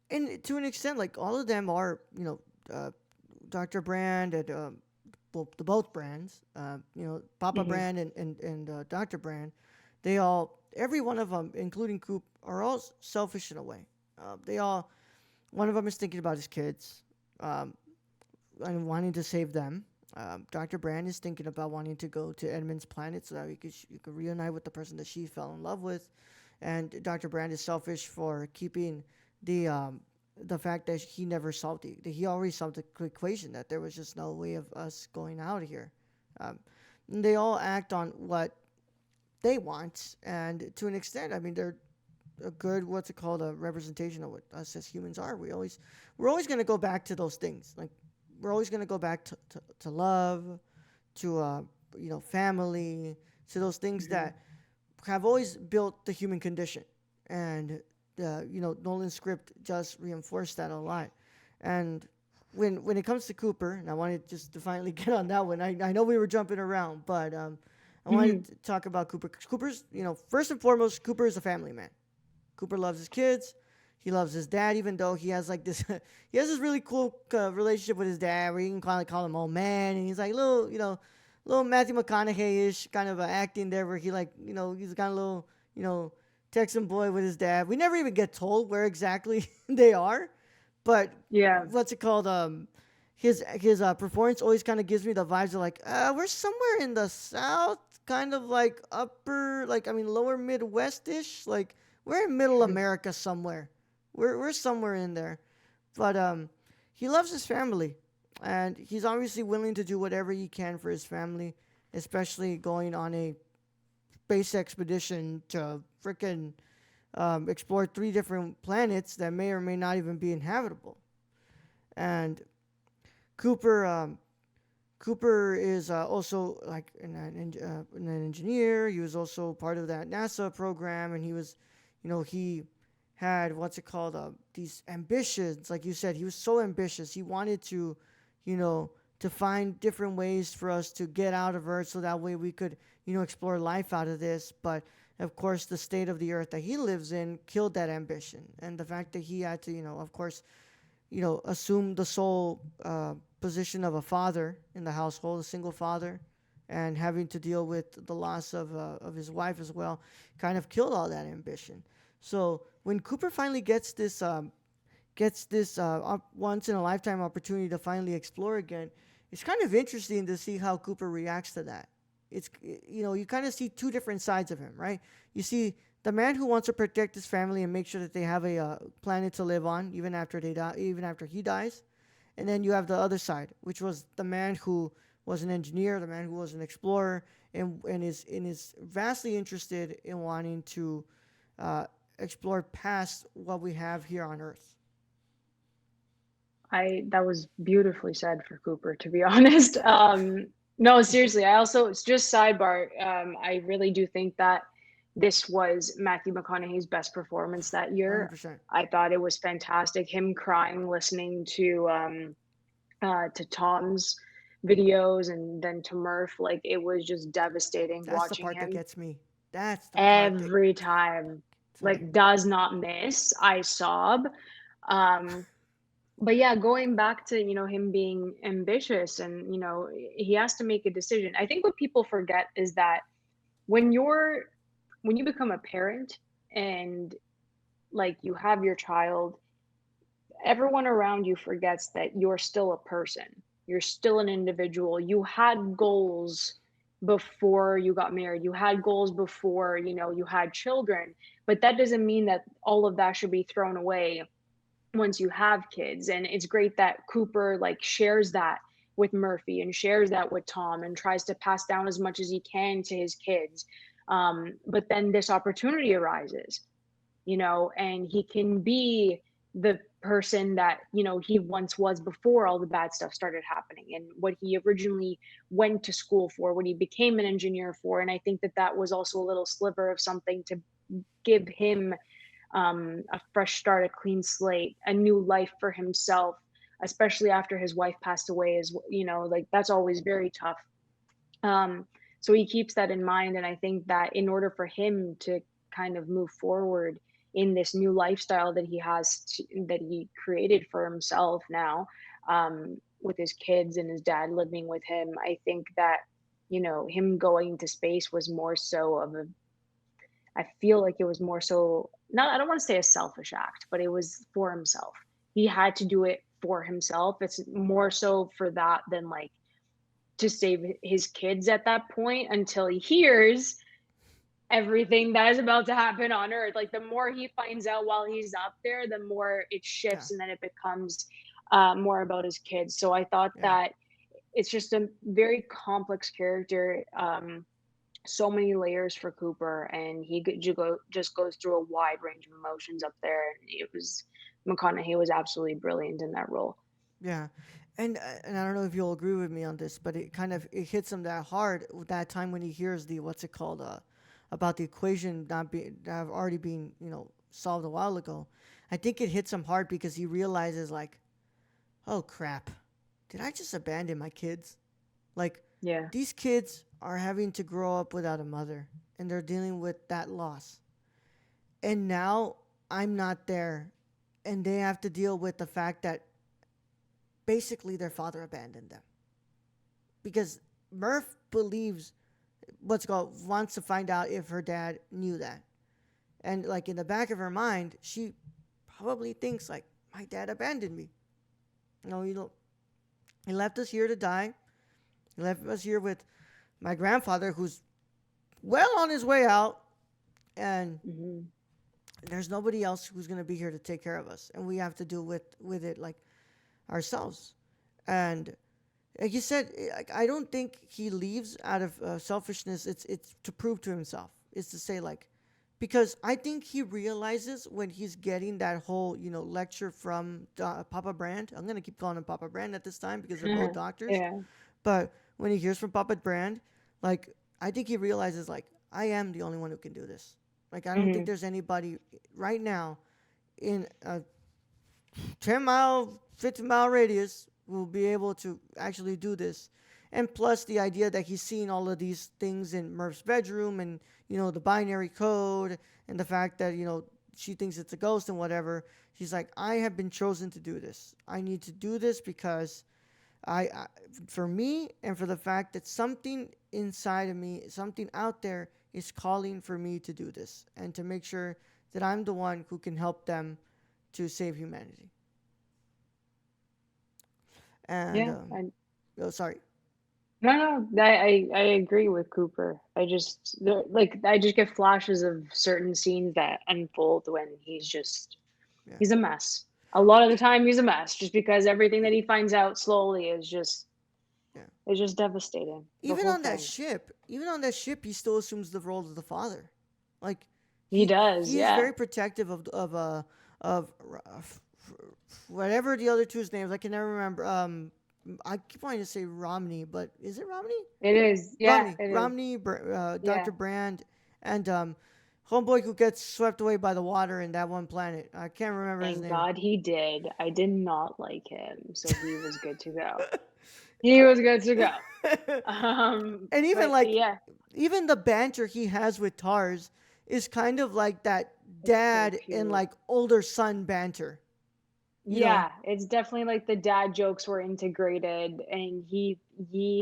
And to an extent, like all of them are, Dr. Brand and well, the both brands, Papa Hmm. Brand and Dr. Brand, they all, every one of them, including Coop, are all selfish in a way. They all, one of them is thinking about his kids, um, and wanting to save them. Dr. Brand is thinking about wanting to go to Edmund's planet so that he could reunite with the person that she fell in love with. And Dr. Brand is selfish for keeping the um, the fact that he never solved that he already solved the equation, that there was just no way of us going out here. Um, and they all act on what they want, and to an extent, I mean, they're a good, what's it called, a representation of what us as humans are. We're always going to go back to those things. Like, we're always going to go back to love, to family, to those things Hmm. that have always built the human condition. And Nolan's script just reinforced that a lot. And when it comes to Cooper, and I wanted just to finally get on that one. I know we were jumping around, but I wanted Hmm. to talk about Cooper. Cooper's, first and foremost, Cooper is a family man. Cooper loves his kids. He loves his dad, even though he has like this. He has this really cool relationship with his dad, where you can call him old man, and he's like little, little Matthew McConaughey ish kind of acting there, where he like, he's kind of little, you know, Texan boy with his dad. We never even get told where exactly they are, but Yeah. what's it called? His performance always kind of gives me the vibes of like, we're somewhere in the south, kind of like upper, like, I mean, lower Midwest ish, like we're in middle America somewhere. We're somewhere in there. But he loves his family, and he's obviously willing to do whatever he can for his family, especially going on a space expedition to freaking explore 3 different planets that may or may not even be inhabitable. And Cooper Cooper is also like an engineer. He was also part of that NASA program, and he was, he had, what's it called, these ambitions. Like you said, he was so ambitious. He wanted to, you know, to find different ways for us to get out of Earth, so that way we could, explore life out of this. But of course, the state of the Earth that he lives in killed that ambition, and the fact that he had to, of course, assume the sole position of a father in the household, a single father, and having to deal with the loss of his wife as well, kind of killed all that ambition. So when Cooper finally gets this once in a lifetime opportunity to finally explore again, it's kind of interesting to see how Cooper reacts to that. It's, you kind of see 2 different sides of him, right? You see the man who wants to protect his family and make sure that they have a planet to live on even after they die, even after he dies, and then you have the other side, which was the man who was an engineer, the man who was an explorer, and is vastly interested in wanting to uh, explore past what we have here on Earth. I That was beautifully said for Cooper, to be honest. No, seriously, I also, it's just sidebar. I really do think that this was Matthew McConaughey's best performance that One hundred year. percent. I thought it was fantastic. Him crying, listening to Tom's videos and then to Murph, like it was just devastating That's the watching part that him gets me. That's the part that. every time. Sorry. Like does not miss. I sob. Um, but yeah, going back to, him being ambitious and, he has to make a decision. I think what people forget is that when you're when you become a parent and like you have your child, everyone around you forgets that you're still a person. You're still an individual. You had goals before you got married. You had goals before, you had children. But that doesn't mean that all of that should be thrown away once you have kids. And it's great that Cooper like shares that with Murphy and shares that with Tom and tries to pass down as much as he can to his kids. But then this opportunity arises, and he can be the person that, he once was before all the bad stuff started happening and what he originally went to school for, what he became an engineer for. And I think that that was also a little sliver of something to give him a fresh start, a clean slate, a new life for himself, especially after his wife passed away. Is, like that's always very tough. Um, so he keeps that in mind, and I think that in order for him to kind of move forward in this new lifestyle that that he created for himself now, with his kids and his dad living with him, I think that him going to space was more so of a I feel like it was more so, not, I don't want to say a selfish act, but it was for himself. He had to do it for himself. It's more so for that than like to save his kids at that point until he hears everything that is about to happen on Earth. Like the more he finds out while he's up there, the more it Yeah. shifts and then it becomes more about his kids. So I thought Yeah. that it's just a very complex character. So many layers for Cooper, and just goes through a wide range of emotions up there. And it was McConaughey was absolutely brilliant in that role. Yeah, and I don't know if you'll agree with me on this, but it hits him that hard with that time when he hears the what's it called about the equation not be have already been solved a while ago. I think it hits him hard because he realizes like, oh crap, did I just abandon my kids? Like Yeah, these kids are having to grow up without a mother, and they're dealing with that loss, and now I'm not there, and they have to deal with the fact that basically their father abandoned them because Murph believes what's called wants to find out if her dad knew that, and like in the back of her mind, she probably thinks like my dad abandoned me. He left us here to die. He left us here with my grandfather, who's well on his way out, and hmm there's nobody else who's gonna be here to take care of us, and we have to deal with it like ourselves. And like you said, I don't think he leaves out of selfishness. It's to prove to himself. It's to say like, because I think he realizes when he's getting that whole lecture from Papa Brand. I'm gonna keep calling him Papa Brand at this time because they're both doctors. yeah, But when he hears from Papa Brand, like I think he realizes like I am the only one who can do this. Like I don't think hmm there's anybody right now in a 10-mile, 50-mile radius will be able to actually do this. And plus the idea that he's seen all of these things in Murph's bedroom and, the binary code and the fact that, she thinks it's a ghost and whatever. She's like, I have been chosen to do this. I need to do this because I for me and for the fact that something inside of me, something out there is calling for me to do this and to make sure that I'm the one who can help them to save humanity. And yeah. oh, sorry. No, I agree with Cooper. I just get flashes of certain scenes that unfold when Yeah, he's a mess. A lot of the time, he's a mess, just because everything that he finds out slowly is just Yeah. It's just devastating, the whole thing. Even on that ship, he still assumes the role of the father. Like He does, he is yeah. very protective of whatever the other two's names. I can never remember. I keep wanting to say Romney, but is it Romney? It is. Yeah, it is. Romney, Yeah. Dr. Brand, and homeboy who gets swept away by the water in that one planet. I can't remember his Thank name. God he did. I did not like him, so he was good to go. He was good to go. And even But like yeah, even the banter he has with Tars is kind of like that it's so dad and cute. like older son banter. You know, Yeah, it's definitely like the dad jokes were integrated and he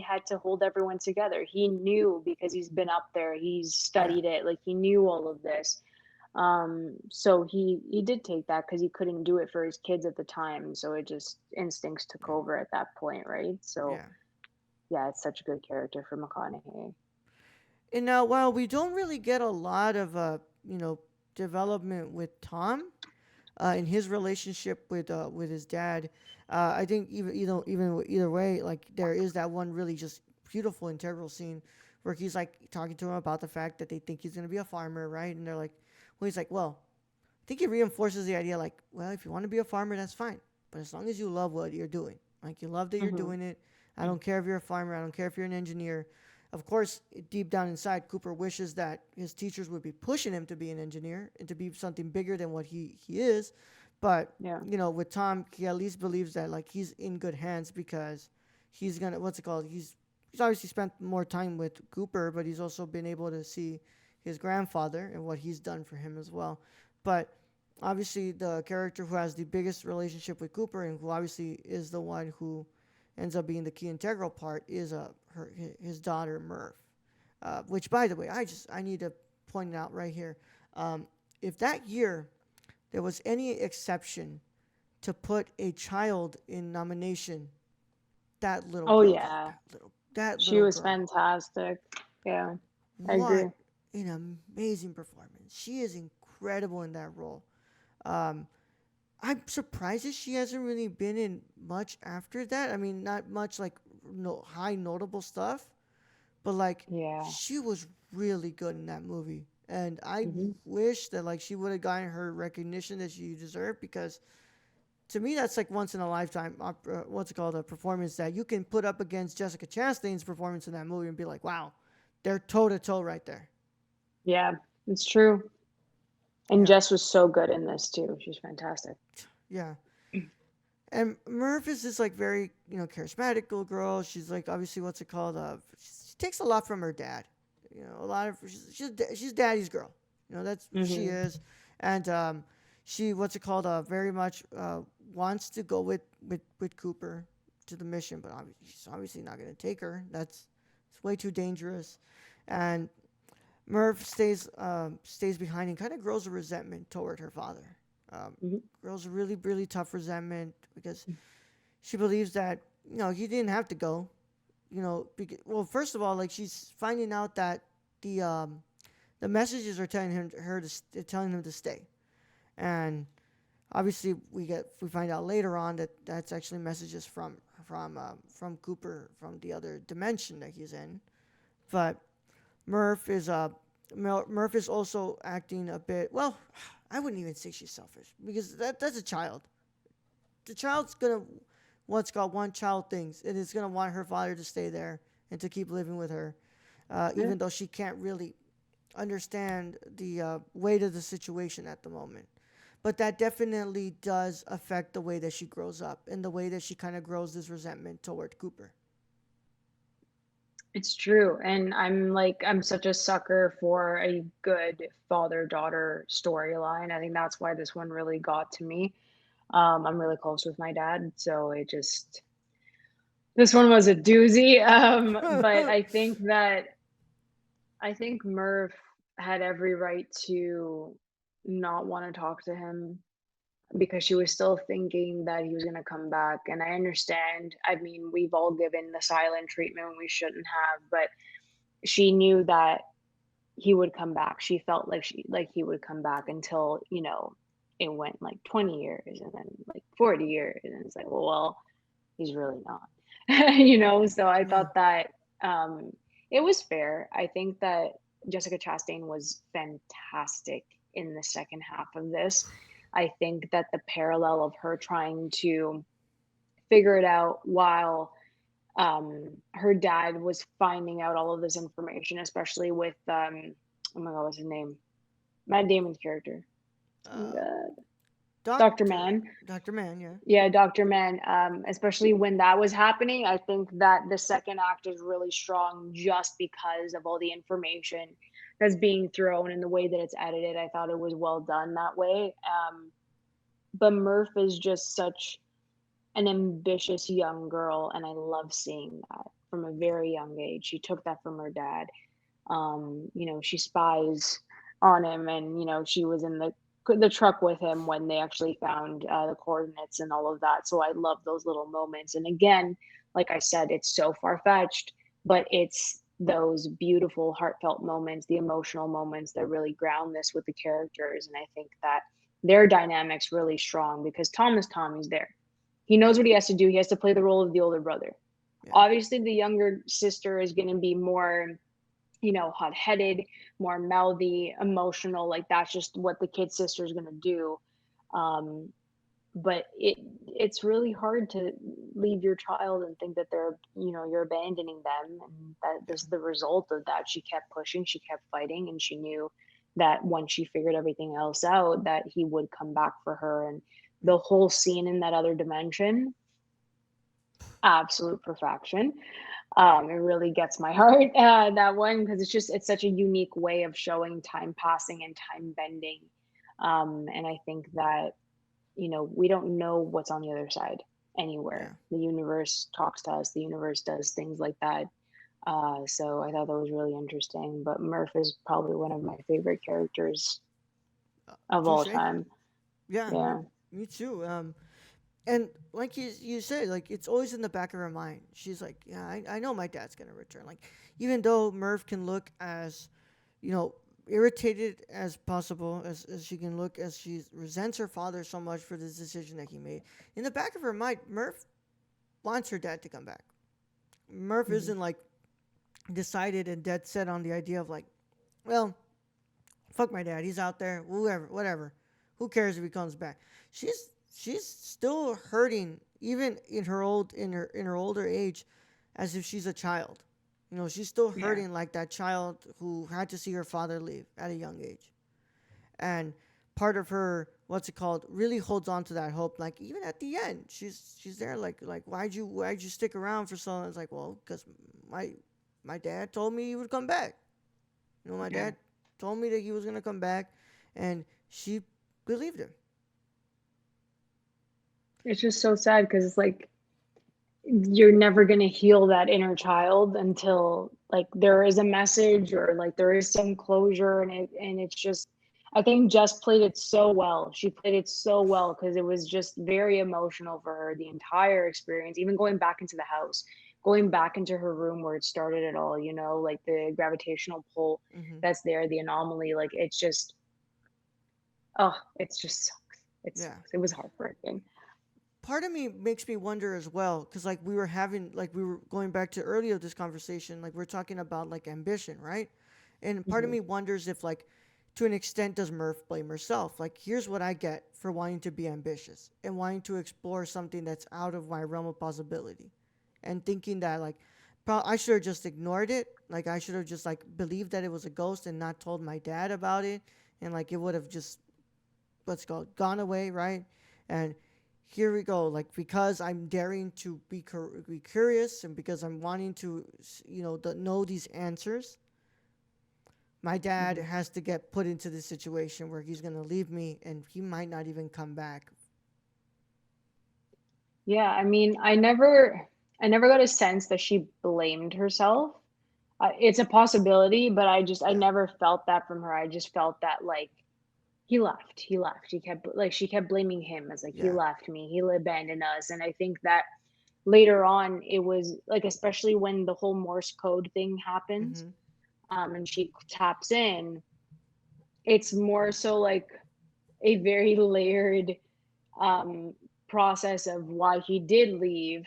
had to hold everyone together. He knew because he's been up there, he's yeah, studied it, like he knew all of this. So he did take that because he couldn't do it for his kids at the time. So it just instincts took yeah, over at that point, right? So yeah. yeah, it's such a good character for McConaughey. And now, while we don't really get a lot of development with Tom, in his relationship with his dad. I think either way, like there is that one really just beautiful integral scene where he's like talking to him about the fact that they think he's gonna be a farmer, right? And they're like, well, he's like, well, I think he reinforces the idea like, well, if you want to be a farmer, that's fine, but as long as you love what you're doing, like you love that you're Hmm. doing it. I don't care if you're a farmer. I don't care if you're an engineer. Of course, deep down inside, Cooper wishes that his teachers would be pushing him to be an engineer and to be something bigger than what he is. But Yeah. with Tom, he at least believes that like he's in good hands because he's gonna what's it called? He's obviously spent more time with Cooper, but he's also been able to see his grandfather and what he's done for him as well. But obviously, the character who has the biggest relationship with Cooper and who obviously is the one who ends up being the key integral part is his daughter Murph. Which, by the way, I need to point it out right here. Um, if that year there was any exception to put a child in nomination, Oh yeah. that She little was girl. fantastic. Yeah, I What agree. an amazing performance! She is incredible in that role. Um, I'm surprised that she hasn't really been in much after that. I mean, not much like no high notable stuff, but like Yeah. she was really good in that movie. And I Hmm. wish that like she would have gotten her recognition that she deserved because to me that's like once in a lifetime what's it called a performance that you can put up against Jessica Chastain's performance in that movie and be like, wow, they're toe to toe right there. Yeah, it's true. And Yeah, Jess was so good in this too. She's fantastic. yeah. And Murph is this like very charismatic little girl. She's like obviously what's it called? She takes a lot from her dad. A lot of she's daddy's girl. That's who she Hmm. is, and she what's it called? Very much wants to go with Cooper to the mission, but she's obviously not going to take her. It's way too dangerous, and Murph stays behind and kind of grows a resentment toward her father. Um, Hmm. Grows a really really tough resentment because she believes that he didn't have to go. Well, first of all, like she's finding out that the um, the messages are telling him to stay, and obviously we find out later on that that's actually messages from Cooper from the other dimension that he's in. But Murph is Murph is also acting a bit well. I wouldn't even say she's selfish because that's a child. The child's gonna what's called one child things. It is gonna want her father to stay there and to keep living with her, Yeah. even though she can't really understand the weight of the situation at the moment. But that definitely does affect the way that she grows up and the way that she kind of grows this resentment toward Cooper. It's true. And I'm such a sucker for a good father-daughter storyline. I think that's why this one really got to me. I'm really close with my dad, so this one was a doozy. But I think Murph had every right to not want to talk to him because she was still thinking that he was going to come back. And I understand. I mean, we've all given the silent treatment when we shouldn't have, but she knew that he would come back. She felt like he would come back until, it went like 20 years and then like 40 years. And it's like, well, he's really not. So I Yeah. thought that um, it was fair. I think that Jessica Chastain was fantastic in the second half of this. I think that the parallel of her trying to figure it out while her dad was finding out all of this information, especially with oh my god, what's his name? Matt Damon's character. Oh my Uh, god. Dr. Doctor Mann. Doctor Man. Yeah. Yeah, Dr. Mann. Especially when that was happening, I think that the second act is really strong just because of all the information that's being thrown and the way that it's edited. I thought it was well done that way. But Murph is just such an ambitious young girl, and I love seeing that from a very young age. She took that from her dad. She spies on him, and she was in the truck with him when they actually found the coordinates and all of that. So I love those little moments. And again, like I said, it's so far fetched, but it's those beautiful, heartfelt moments, the emotional moments that really ground this with the characters. And I think that their dynamics really strong because Tom is Tom. He's there. He knows Yeah. what he has to do. He has to play the role of the older brother. Yeah. Obviously, the younger sister is going to be more hot headed, more mouthy, emotional. Like that's just what the kid sister is gonna do. Um, but it's really hard to leave your child and think that you're abandoning them, and that Yeah. this is the result of that. She kept pushing, she kept fighting, and she knew that once she figured everything else out, that he would come back for her. And Yeah. the whole scene in that other dimension, absolute perfection. It really gets my heart, that one, because it's such a unique way of showing time passing and time bending. And I think that, we don't know what's on the other side Yeah. anywhere. The universe talks to us, the universe does things like that. So I thought that was really interesting. But Murph is probably one of my favorite characters of all Touche. time. Yeah. Yeah. Me too. And like you said, like it's always in the back of her mind. She's like, yeah, I know my dad's gonna return. Like even though Merv can look as, you know, irritated as possible as she can look as she resents her father so much for this decision that he made. In the back of her mind, Merv wants her dad to come back. Merv Hmm. isn't like decided and dead set on the idea of like, well, fuck my dad. He's out there. Whoever, whatever. Who cares if he comes back? She's still hurting, even in her older age, as if she's a child. You know, she's still Yeah. hurting like that child who had to see her father leave at a young age. And part of her, what's it called, really holds on to that hope. Like even at the end, she's there. Like why'd you stick around for so long? It's like, well, because my my dad told me he would come back. You know, my Yeah. dad told me that he was gonna come back, and she believed him. It's just so sad because it's like you're never going to heal that inner child until like there is a message or like there is some closure, and it's just I think Jess played it so well. She played it so well because it was just very emotional for her the entire experience, even going back into the house, going back into her room where it started it all, like the gravitational pull Hmm. that's there, the anomaly, like it's just oh, it's just sucks. It Yeah. sucks. It was heartbreaking. Part of me makes me wonder as well, because like we were going back to earlier this conversation, like we're talking about like ambition, right? And part of Hmm. me wonders if like to an extent does Murph blame herself? Like here's what I get for wanting to be ambitious and wanting to explore something that's out of my realm of possibility, and thinking that like I should have just ignored it. Like I should have just like believed that it was a ghost and not told my dad about it, and like it would have just what's called gone away, right? And here we go. Like because I'm daring to be curious, and because I'm wanting to, know these answers, my dad Hmm. has to get put into this situation where he's gonna leave me, and he might not even come back. Yeah, I mean, I never got a sense that she blamed herself. It's a possibility, but I Yeah, never felt that from her. I just felt that like he left, he left. She kept blaming him as like he yeah. left me, he abandoned us, and I think that later on it was like especially when the whole Morse code thing happens, Mhm. and she taps in, it's more so like a very layered um process of why he did leave,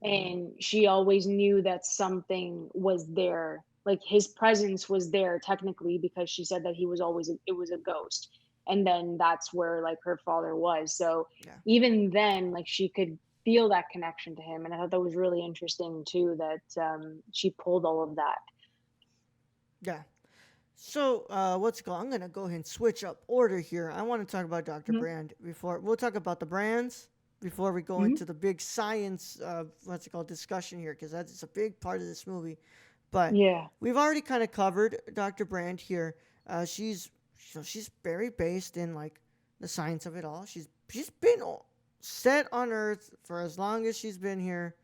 and she always knew that something was there, like his presence was there technically, because she said that he was always it was a ghost. And then that's where like her father was. So Yeah. even then, like she could feel that connection to him, and I thought that was really interesting too, that she pulled all of that. Yeah. So, what's it called? I'm gonna go ahead and switch up order here. I want to talk about Dr. Hmm. Brand before we'll talk about the brands before we go Hmm. into the big science, what's it called, discussion here, because that's a big part of this movie. But Yeah. we've already kind of covered Dr. Brand here. She's she's very based in like the science of it all. She's been set on Earth for as long as she's been here.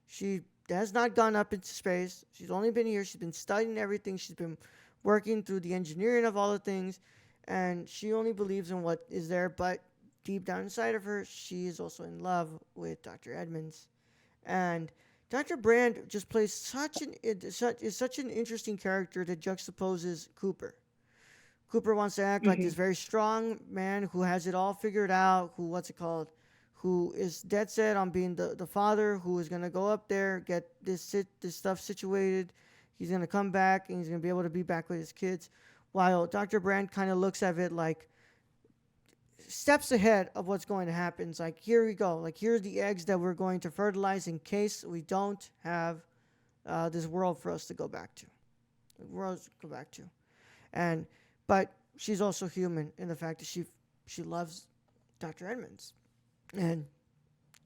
She has not gone up into space. She's only been here. She's been studying everything. She's been working through the engineering of all the things, and she only believes in what is there. But deep down inside of her, she is also in love with Dr. Edmonds, and Dr. Brand just plays is such an interesting character that juxtaposes Cooper. Cooper wants to act like Hmm. this very strong man who has it all figured out, who, what's it called, who is dead set on being the father, who is going to go up there, get this stuff situated. He's going to come back and he's going to be able to be back with his kids. While Dr. Brand kind of looks at it like steps ahead of what's going to happen. It's like, here we go. Like, here's the eggs that we're going to fertilize in case we don't have this world for us to go back to. The world to go back to. And but she's also human in the fact that she loves Dr. Edmonds and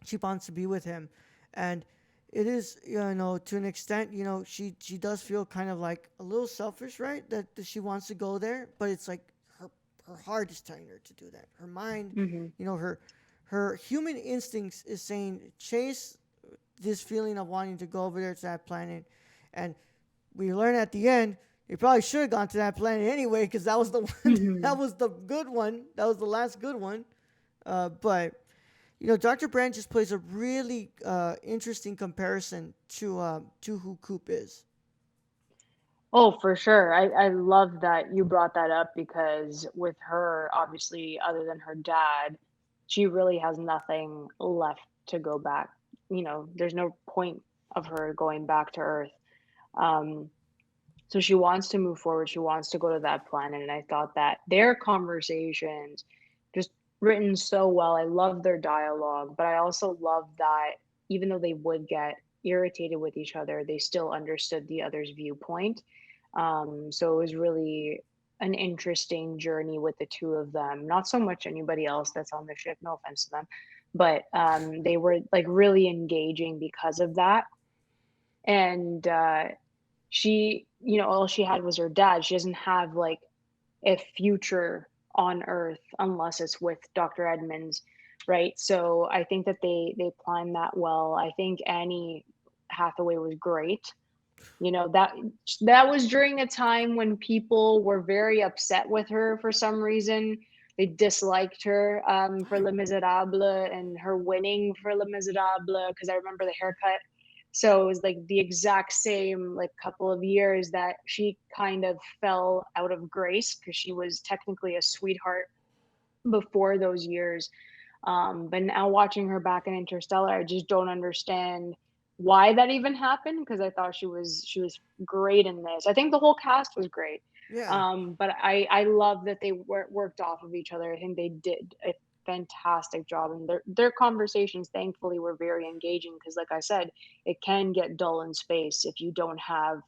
she wants to be with him, and it is, to an extent, she does feel kind of like a little selfish, right, that she wants to go there, but it's like her heart is telling her to do that. Her mind, Hmm. her human instincts is saying chase this feeling of wanting to go over there to that planet, and we learn at the end he probably should have gone to that planet anyway because that was the one that Hmm. was the good one. That was the last good one. But Dr. Brand just plays a really interesting comparison to who Coop is. Oh, for sure. I love that you brought that up, because with her, obviously, other than her dad, she really has nothing left to go back. There's no point of her going back to Earth. Um, so she wants to move forward. She wants to go to that planet. And I thought that their conversations just written so well. I love their dialogue, but I also love that even though they would get irritated with each other, they still understood the other's viewpoint. So it was really an interesting journey with the two of them. Not so much anybody else that's on the ship, no offense to them, but they were like really engaging because of that. And she, all she had was her dad. She doesn't have like a future on Earth unless it's with Dr. Edmonds, right? So I think that they planned that well. I think Annie Hathaway was great. That was during a time when people were very upset with her for some reason. They disliked her for Les Miserables and her winning for Les Miserables, because I remember the haircut. So it was like the exact same like couple of years that she kind of fell out of grace, because she was technically a sweetheart before those years. But now watching her back in Interstellar, I just don't understand why that even happened, because I thought she was great in this. I think the whole cast was great. Yeah, But I love that they worked off of each other. I think they did a fantastic job, and their conversations thankfully were very engaging, because like I said, it can get dull in space if you don't have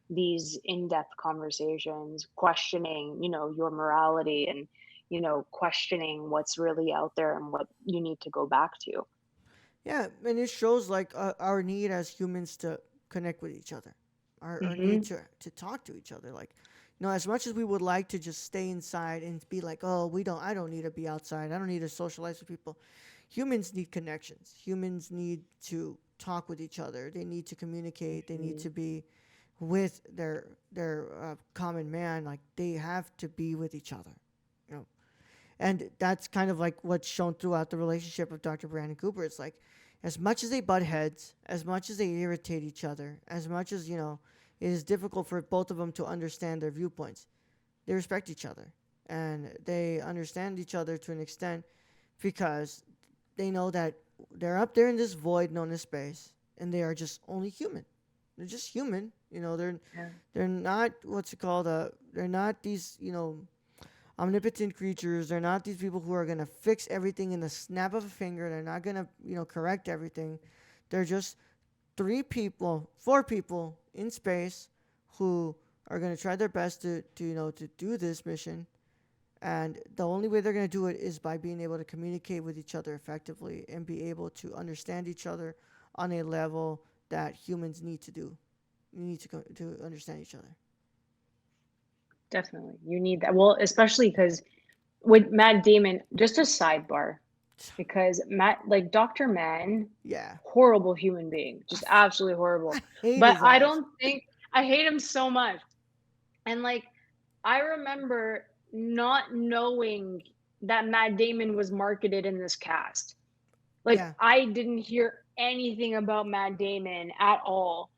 these in-depth conversations questioning, your morality, and questioning what's really out there and what you need to go back to. yeah, and it shows like our need as humans to connect with each other, our need Mhm. to talk to each other. Like, as much as we would like to just stay inside and be like, oh, I don't need to be outside. I don't need to socialize with people. Humans need connections. Humans need to talk with each other. They need to communicate. They need Mhm. to be with their common man. Like they have to be with each other. You know, and that's kind of like what's shown throughout the relationship of Dr. Brandon Cooper. It's like, as much as they butt heads, as much as they irritate each other, as much as, it is difficult for both of them to understand their viewpoints, they respect each other. And they understand each other to an extent because they know that they're up there in this void known as space. and they are just only human. They're just human. Yeah. They're not what's it called. They're not these omnipotent creatures. They're not these people who are gonna fix everything in the snap of a finger. They're not gonna correct everything. They're just four people in space who are gonna try their best to do this mission. And the only way they're gonna do it is by being able to communicate with each other effectively and be able to understand each other on a level that humans need to do. You need to understand each other. Definitely. You need that. Well, especially because with Matt Damon, just a sidebar, because like Dr. Mann, Yeah, horrible human being, just absolutely horrible. I hate But his I ass. don't think I hate him so much. And like I remember not knowing that Matt Damon was marketed in this cast. Like Yeah, I didn't hear anything about Matt Damon at all.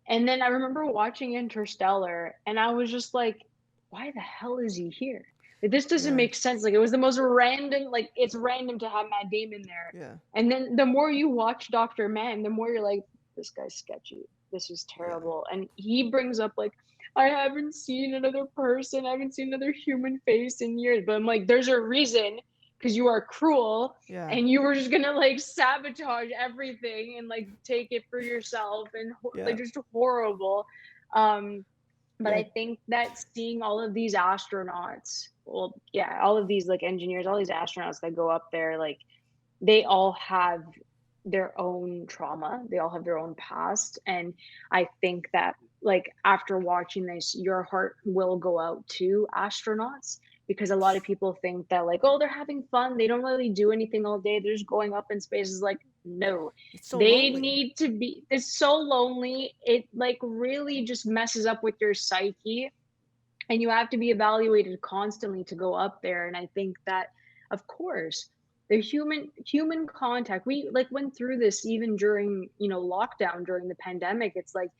And then I remember watching Interstellar and I was just like, why the hell is he here? Like, this doesn't yeah, make sense. Like it was the most random, like it's random to have Matt Damon there. yeah, And then the more you watch Dr. Man, the more you're like, this guy's sketchy. This is yeah, terrible. And he brings up like, I haven't seen another person, I haven't seen another human face in years. But I'm like, there's a reason because you are cruel yeah, and you were just gonna like sabotage everything and like take it for yourself and yeah, like just horrible. Um, but yeah, I think that seeing all of these astronauts, well, yeah, all of these like engineers, all these astronauts that go up there, like they all have their own trauma, they all have their own past. And I think that like after watching this, your heart will go out to astronauts because a lot of people think that like, oh, they're having fun, they don't really do anything all day, they're just going up in space. Is like, no, it's so they lonely. need to be, it's so lonely, it like really just messes up with your psyche, and you have to be evaluated constantly to go up there. And I think that of course the human contact, we like went through this even during lockdown during the pandemic. It's like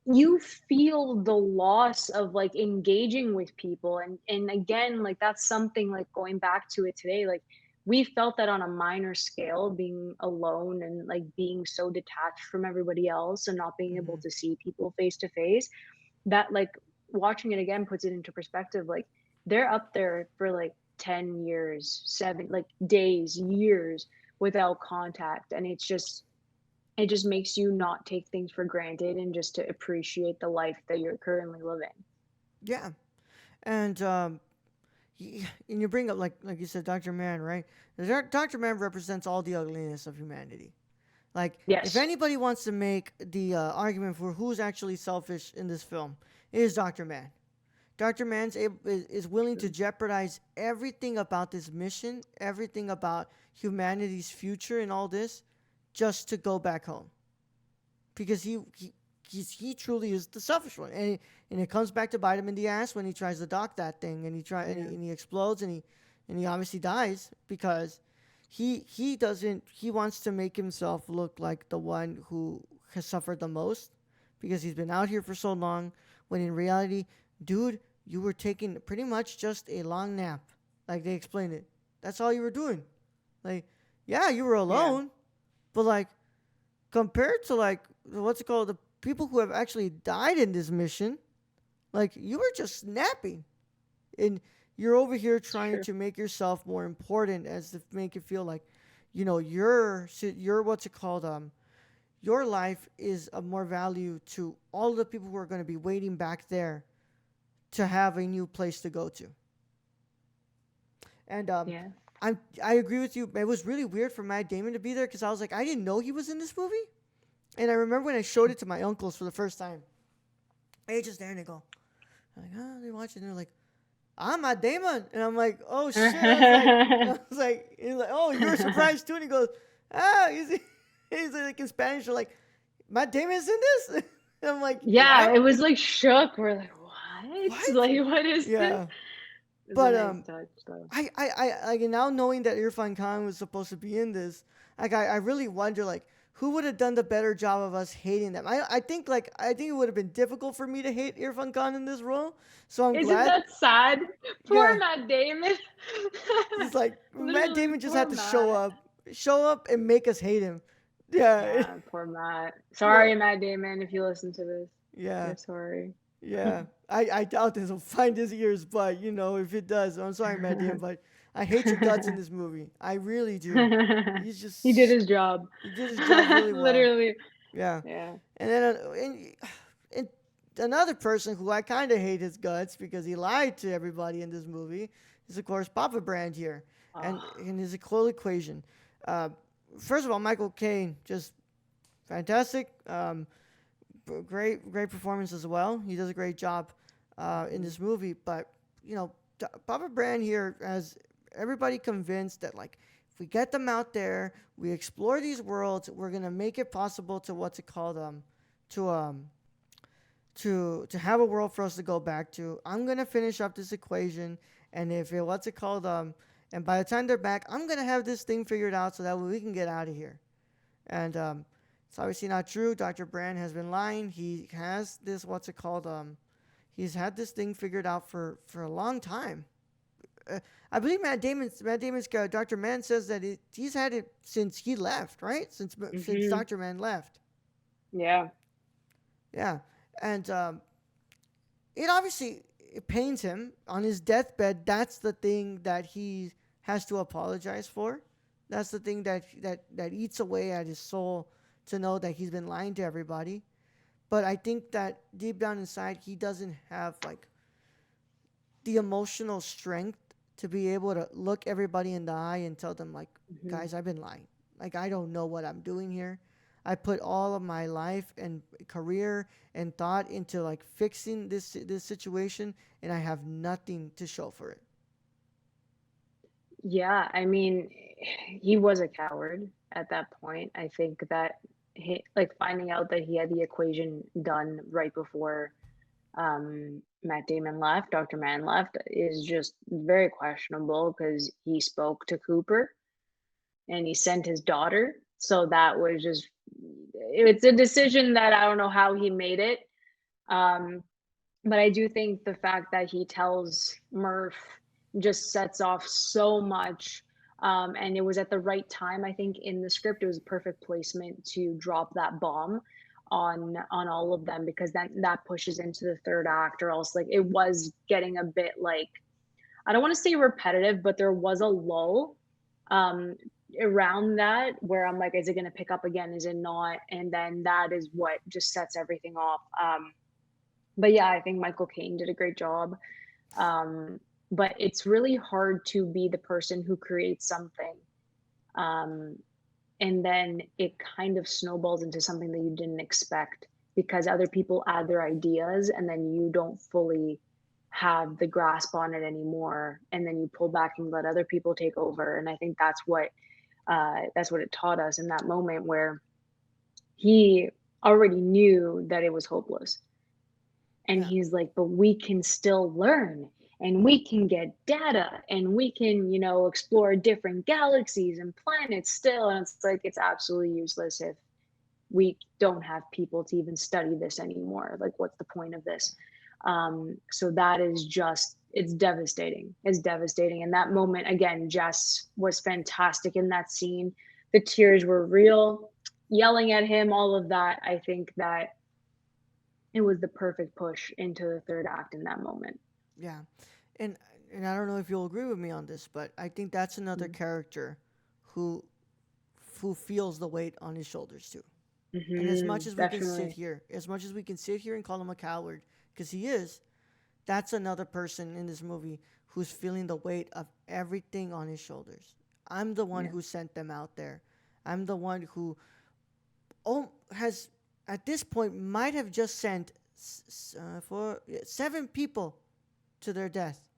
you feel the loss of like engaging with people, and again, like that's something like going back to it today, like we felt that on a minor scale, being alone and like being so detached from everybody else and not being able Hmm. to see people face to face, that like watching it again puts it into perspective. Like they're up there for like 10 years, 7 like days, years without contact, and it just makes you not take things for granted and just to appreciate the life that you're currently living. Yeah, and and you bring up like you said, Dr. Mann, right? Dr. Mann represents all the ugliness of humanity. Like, if Yes. anybody wants to make the argument for who's actually selfish in this film, it is Dr. Mann. Dr. Is willing to True. jeopardize everything about this mission, everything about humanity's future and all this, just to go back home. Because he truly is the selfish one, and it comes back to bite him in the ass when he tries to dock that thing, and Yeah. he explodes, and he obviously dies because he doesn't he wants to make himself look like the one who has suffered the most because he's been out here for so long, when in reality, dude, you were taking pretty much just a long nap, like they explained it. That's all you were doing. Like, yeah, you were Yeah. alone, but like compared to like what's it called, the people who have actually died in this mission, like you were just napping, and you're over here It's trying true. to make yourself more important, as to make it feel like your what's it called, your life is of more value to all the people who are going to be waiting back there to have a new place to go to. And Yeah. I agree with you. It was really weird for Matt Damon to be there because I was like, I didn't know he was in this movie. And I remember when I showed it to my uncles for the first time, they just there and they go, I'm like, oh, they watch it and they're like, I'm Matt Damon, and I'm like, oh shit. He's like, oh, you were surprised too, and he goes, ah, he's like in Spanish, they're like, Matt Damon's in this. And I'm like, yeah, Yeah, it was like shook. We're like, what? what? Like, what is this? Yeah, It's a but nice touch, though. I like now knowing that Irfan Khan was supposed to be in this, like I really wonder like who would have done the better job of us hating them. I think it would have been difficult for me to hate Irfan Khan in this role. So I'm Isn't glad. that sad? Poor Yeah, Matt Damon. it's like Matt Literally, Damon just poor had to Matt. show up and make us hate him. Yeah, Yeah, poor Matt. yeah, Sorry, Matt Damon, if you listen to this. yeah, We're sorry. yeah. I doubt this will find his ears, but you know, if it does, I'm sorry, Matt Damon, but I hate your guts in this movie. I really do. He's He did just his job. he did his job really well. Literally. Yeah, Yeah. and then and another person who I kind of hate his guts because he lied to everybody in this movie is of course Papa Brand here, and Oh. in his whole equation. Uh, First of all, Michael Caine just fantastic. Great performance as well. He does a great job in Mhm. this movie. But you know, Papa Brand here has everybody convinced that like if we get them out there, we explore these worlds, we're gonna make it possible to what's it called to to have a world for us to go back to. I'm gonna finish up this equation, and if it what's it called and by the time they're back, I'm gonna have this thing figured out so that we can get out of here. And it's obviously not true. Dr. Brand has been lying. He has this what's it called he's had this thing figured out for a long time. I believe Matt Damon's Dr. Mann says that he's had it since he left, right? Since Mhm. Dr. Mann left. Yeah. Yeah, and it obviously it pains him on his deathbed. That's the thing that he has to apologize for. That's the thing that eats away at his soul to know that he's been lying to everybody. But I think that deep down inside, he doesn't have like the emotional strength to be able to look everybody in the eye and tell them like, Mhm. guys, I've been lying. Like I don't know what I'm doing here. I put all of my life and career and thought into like fixing this situation, and I have nothing to show for it. Yeah, I mean, he was a coward at that point. I think that like finding out that he had the equation done right before Matt Damon left, Dr. Mann left, is just very questionable because he spoke to Cooper and he sent his daughter. So that was just, it's a decision that I don't know how he made it. Um, but I do think the fact that he tells Murph just sets off so much. And it was at the right time, I think, in the script. It was a perfect placement to drop that bomb on all of them because that pushes into the third act, or else like it was getting a bit like, I don't want to say repetitive, but there was a lull um around that where I'm like, is it gonna pick up again? Is it not? And then that is what just sets everything off. But yeah, I think Michael Caine did a great job. Um, but it's really hard to be the person who creates something, um, and then it kind of snowballs into something that you didn't expect because other people add their ideas, and then you don't fully have the grasp on it anymore, and then you pull back and let other people take over. And I think that's what it taught us in that moment where he already knew that it was hopeless. And Yeah, he's like, but we can still learn and we can get data and we can, explore different galaxies and planets still. And it's like, it's absolutely useless if we don't have people to even study this anymore. Like, what's the point of this? So that is just, it's devastating. It's devastating. And that moment, again, Jess was fantastic in that scene. The tears were real, yelling at him, all of that. I think that it was the perfect push into the third act in that moment. yeah, and and I don't know if you'll agree with me on this, but I think that's another character who who feels the weight on his shoulders too. And as much as we can sit Definitely. here, as much as we can sit here and call him a coward, because he is, that's another person in this movie who's feeling the weight of everything on his shoulders. I'm the one Yeah. who sent them out there. I'm the one who has, at this point, might have just sent seven people to their death.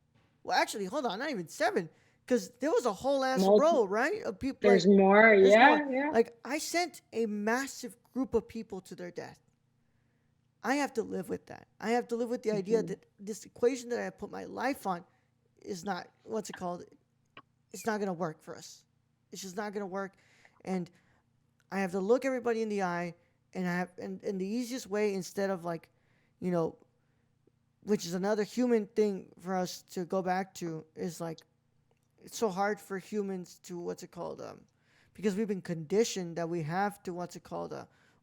Well, actually, hold on, not even seven, because there was a whole ass Multi- row, right? Of people, there's like, more. there's more. Yeah, yeah. Like, I sent a massive group of people to their death. I have to live with that. I have to live with the idea Hmm. that this equation that I put my life on is not, what's it called? It's not going to work for us. It's just not going to work. And I have to look everybody in the eye, and and the easiest way, instead of like, you know, which is another human thing for us to go back to, is like, it's so hard for humans to, what's it called? because we've been conditioned that we have to, what's it called,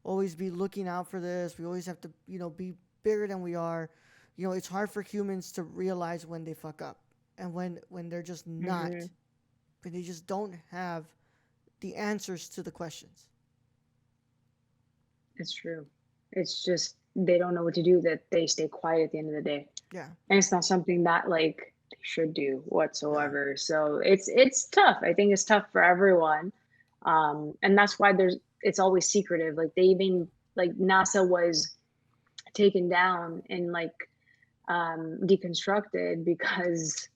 always be looking out for this. We always have to, be bigger than we are. It's hard for humans to realize when they fuck up, and when they're just not, Hmm. when they just don't have the answers to the questions. It's true. It's just they don't know what to do, that they stay quiet at the end of the day. Yeah, And it's not something that like they should do yeah, whatsoever. So it's tough. I think it's tough for everyone. And that's why it's always secretive. Like they even like NASA was taken down and like deconstructed because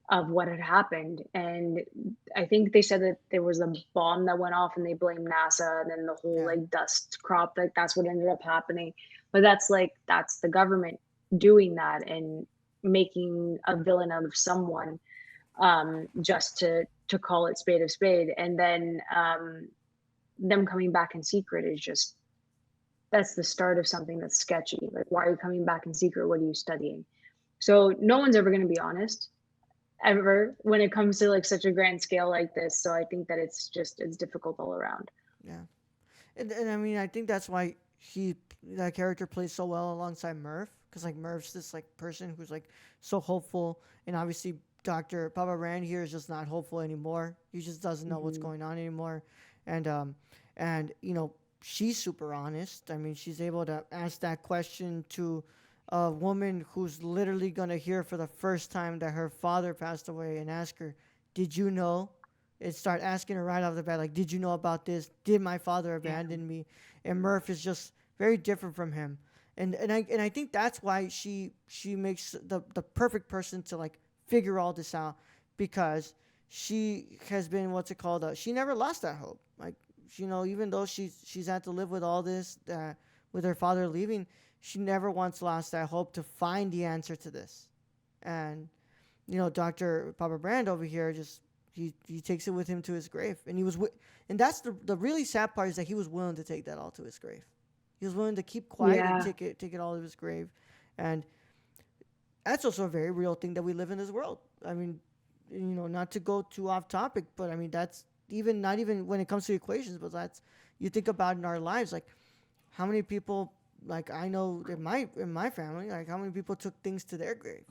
of what had happened. And I think they said that there was a bomb that went off and they blamed NASA, and then the whole yeah, like dust crop, like that's what ended up happening. But that's the government doing that and making a villain out of someone, just to call it spade of spade. And then them coming back in secret is just, that's the start of something that's sketchy. Like, why are you coming back in secret? What are you studying? So no one's ever going to be honest ever when it comes to like such a grand scale like this. So I think that it's difficult all around. yeah. And I mean, I think that's why that character plays so well alongside Murph, because like Murph's this like person who's like so hopeful, and obviously Doctor Papa Rand here is just not hopeful anymore. He just doesn't know what's Hmm. going on anymore, and she's super honest. I mean, she's able to ask that question to a woman who's literally gonna hear for the first time that her father passed away, and ask her, "Did you know?" And start asking her right off the bat, like, "Did you know about this? Did my father Yeah. abandon me?" And Murph is just very different from him, and I think that's why she makes the perfect person to like figure all this out, because she has been, what's it called? She never lost that hope. Like, even though she's had to live with all this, with her father leaving, she never once lost that hope to find the answer to this. And Dr. Papa Brand over here just he takes it with him to his grave, and and that's the really sad part, is that he was willing to take that all to his grave. He was willing to keep quiet and Yeah. take it all to his grave, and that's also a very real thing that we live in this world. I mean, not to go too off topic, but I mean that's even not even when it comes to equations, but that's you think about in our lives, like how many people, like I know in my family, like how many people took things to their grave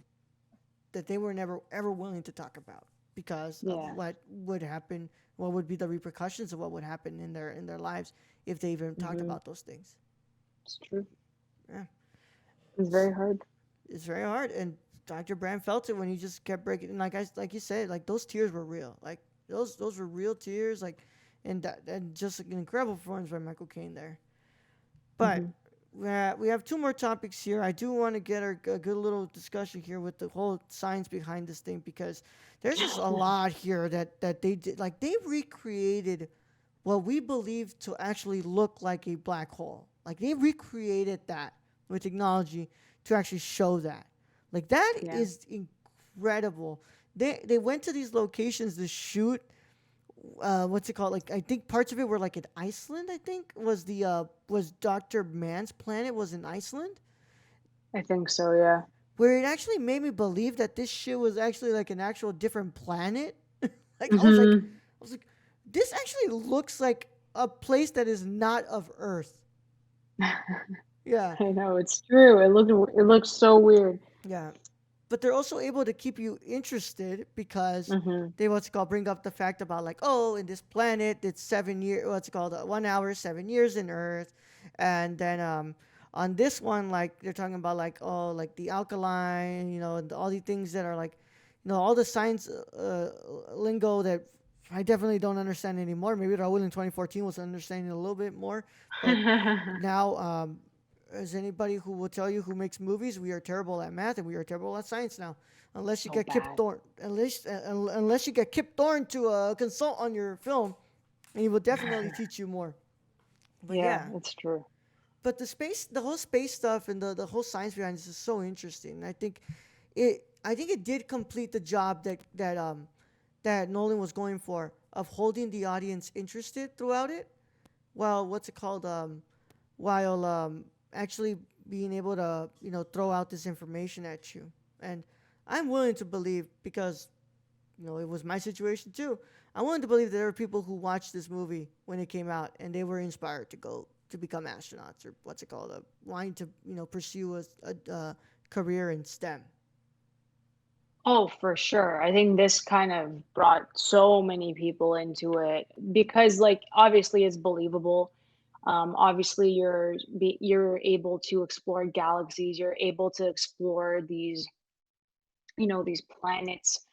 that they were never ever willing to talk about because of Yeah. what would happen, what would be the repercussions of what would happen in their lives if they even talked Hmm. about those things. It's true. Yeah, It's it's, very hard. it's very hard, and Dr. Brand felt it when he just kept breaking. And like you said, like those tears were real. Like those were real tears. Like, and just like, an incredible performance by Michael Caine there. But Hmm. we have two more topics here. I do want to get a good little discussion here with the whole science behind this thing, because there's just a lot here that they did. Like they recreated what we believe to actually look like a black hole. Like they recreated that with technology to actually show that. Like that Yeah. is incredible. They went to these locations to shoot, what's it called? Like I think parts of it were like in Iceland. I think was Doctor Man's planet was in Iceland, I think so. Yeah. where it actually made me believe that this shit was actually like an actual different planet. Like Hmm. I was like, this actually looks like a place that is not of Earth. Yeah, I know, it's true. It looks so weird. yeah. But they're also able to keep you interested because Hmm. they, what's it called, bring up the fact about like, oh, in this planet it's 7 years, what's it called, 1 hour 7 years in Earth. And then on this one, like they're talking about like, oh, like the alkaline, and all these things that are like, all the science lingo that I definitely don't understand anymore. Maybe Raul in 2014 was understanding a little bit more, but now, as anybody who will tell you who makes movies, we are terrible at math and we are terrible at science now. Unless you So get Kip bad. Thorne, unless you get Kip Thorne to consult on your film, and he will definitely teach you more. But Yeah, yeah, it's true. but the whole space stuff and the whole science behind this is so interesting. I think it did complete the job that Nolan was going for, of holding the audience interested throughout it, while what's it called, while actually being able to throw out this information at you. And I'm willing to believe, because it was my situation too. I'm willing to believe that there are people who watched this movie when it came out and they were inspired to go to become astronauts or what's it called, wanting to pursue a career in STEM. Oh, for sure. I think this kind of brought so many people into it because, like, obviously it's believable. Obviously, you're able to explore galaxies. You're able to explore these planets.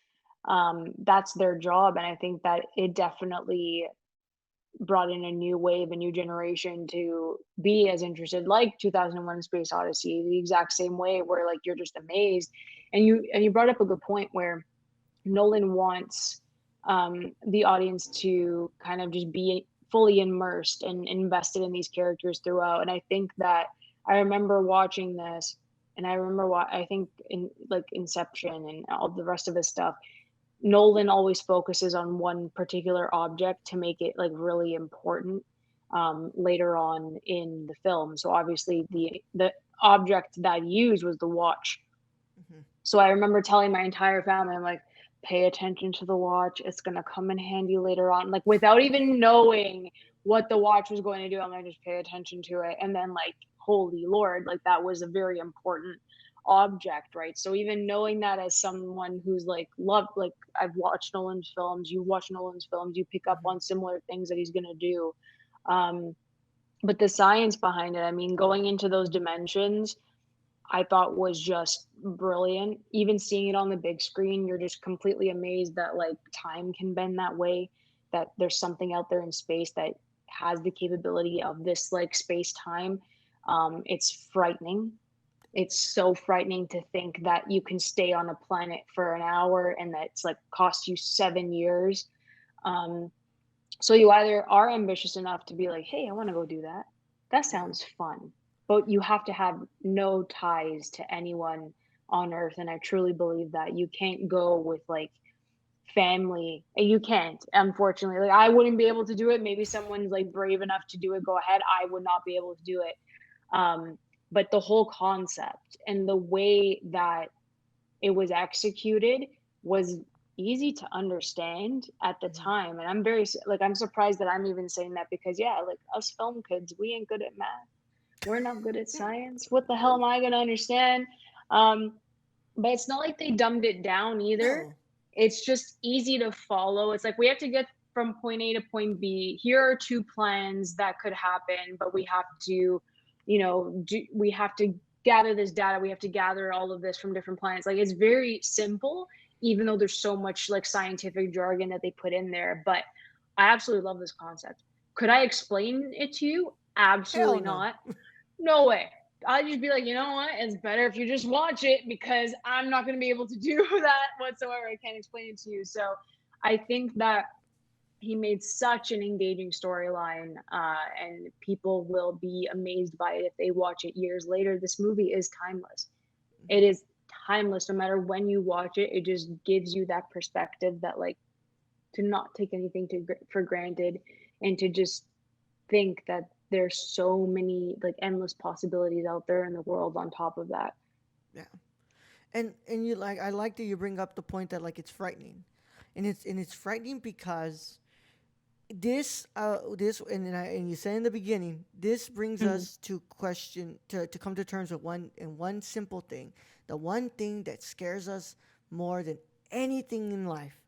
That's their job, and I think that it definitely brought in a new wave, a new generation to be as interested, like 2001: Space Odyssey, the exact same way, where like you're just amazed. And you brought up a good point where Nolan wants the audience to kind of just be fully immersed and invested in these characters throughout. And I think that I remember watching this, and I remember what I think in like Inception and all the rest of his stuff. Nolan always focuses on one particular object to make it like really important later on in the film. So obviously the object that he used was the watch. Hmm. So I remember telling my entire family, I'm like, pay attention to the watch. It's gonna come in handy later on. Like without even knowing what the watch was going to do, I'm like, just pay attention to it. And then like, holy Lord, like that was a very important object, right? So even knowing that as someone who's like loved, like I've watched Nolan's films, you watch Nolan's films, you pick up Hmm. on similar things that he's gonna do. Um, but the science behind it, I mean, going into those dimensions, I thought was just brilliant. Even seeing it on the big screen, you're just completely amazed that like time can bend that way, that there's something out there in space that has the capability of this like space time. It's frightening. It's so frightening to think that you can stay on a planet for an hour and that's like cost you 7 years. Um, so you either are ambitious enough to be like, "Hey, I wanna go do that. That Yeah. sounds fun." But you have to have no ties to anyone on Earth, and I truly believe that. You can't go with, like, family you can't, unfortunately. Like, I wouldn't be able to do it. Maybe someone's, like, brave enough to do it, go ahead. I would not be able to do it. Um, but the whole concept and the way that it was executed was easy to understand at the Hmm. time. And I'm very like I'm surprised that I'm even saying that because yeah, like us film kids, we ain't good at math. We're not good at science. What the hell am I going to understand? um but it's not like they dumbed it down either. No. It's just easy to follow. It's like we have to get from point A to point B. Here are two plans that could happen, but we have to, we have to gather this data. We have to gather all of this from different planets. Like it's very simple, even though there's so much like scientific jargon that they put in there. But I absolutely love this concept. Could I explain it to you? Hell Absolutely no. not. No way. I'd just be like, you know what? It's better if you just watch it because I'm not going to be able to do that whatsoever. I can't explain it to you. So I think that he made such an engaging storyline, and people will be amazed by it if they watch it years later. This movie is timeless. It is timeless. No matter when you watch it, it just gives you that perspective that, like, to not take anything for granted and to just think that there's so many like endless possibilities out there in the world on top of that. Yeah. And you like I like that you bring up the point that like it's frightening, and it's frightening because this and you said in the beginning, this brings Mhm. us to question to come to terms with one simple thing, the one thing that scares us more than anything in life: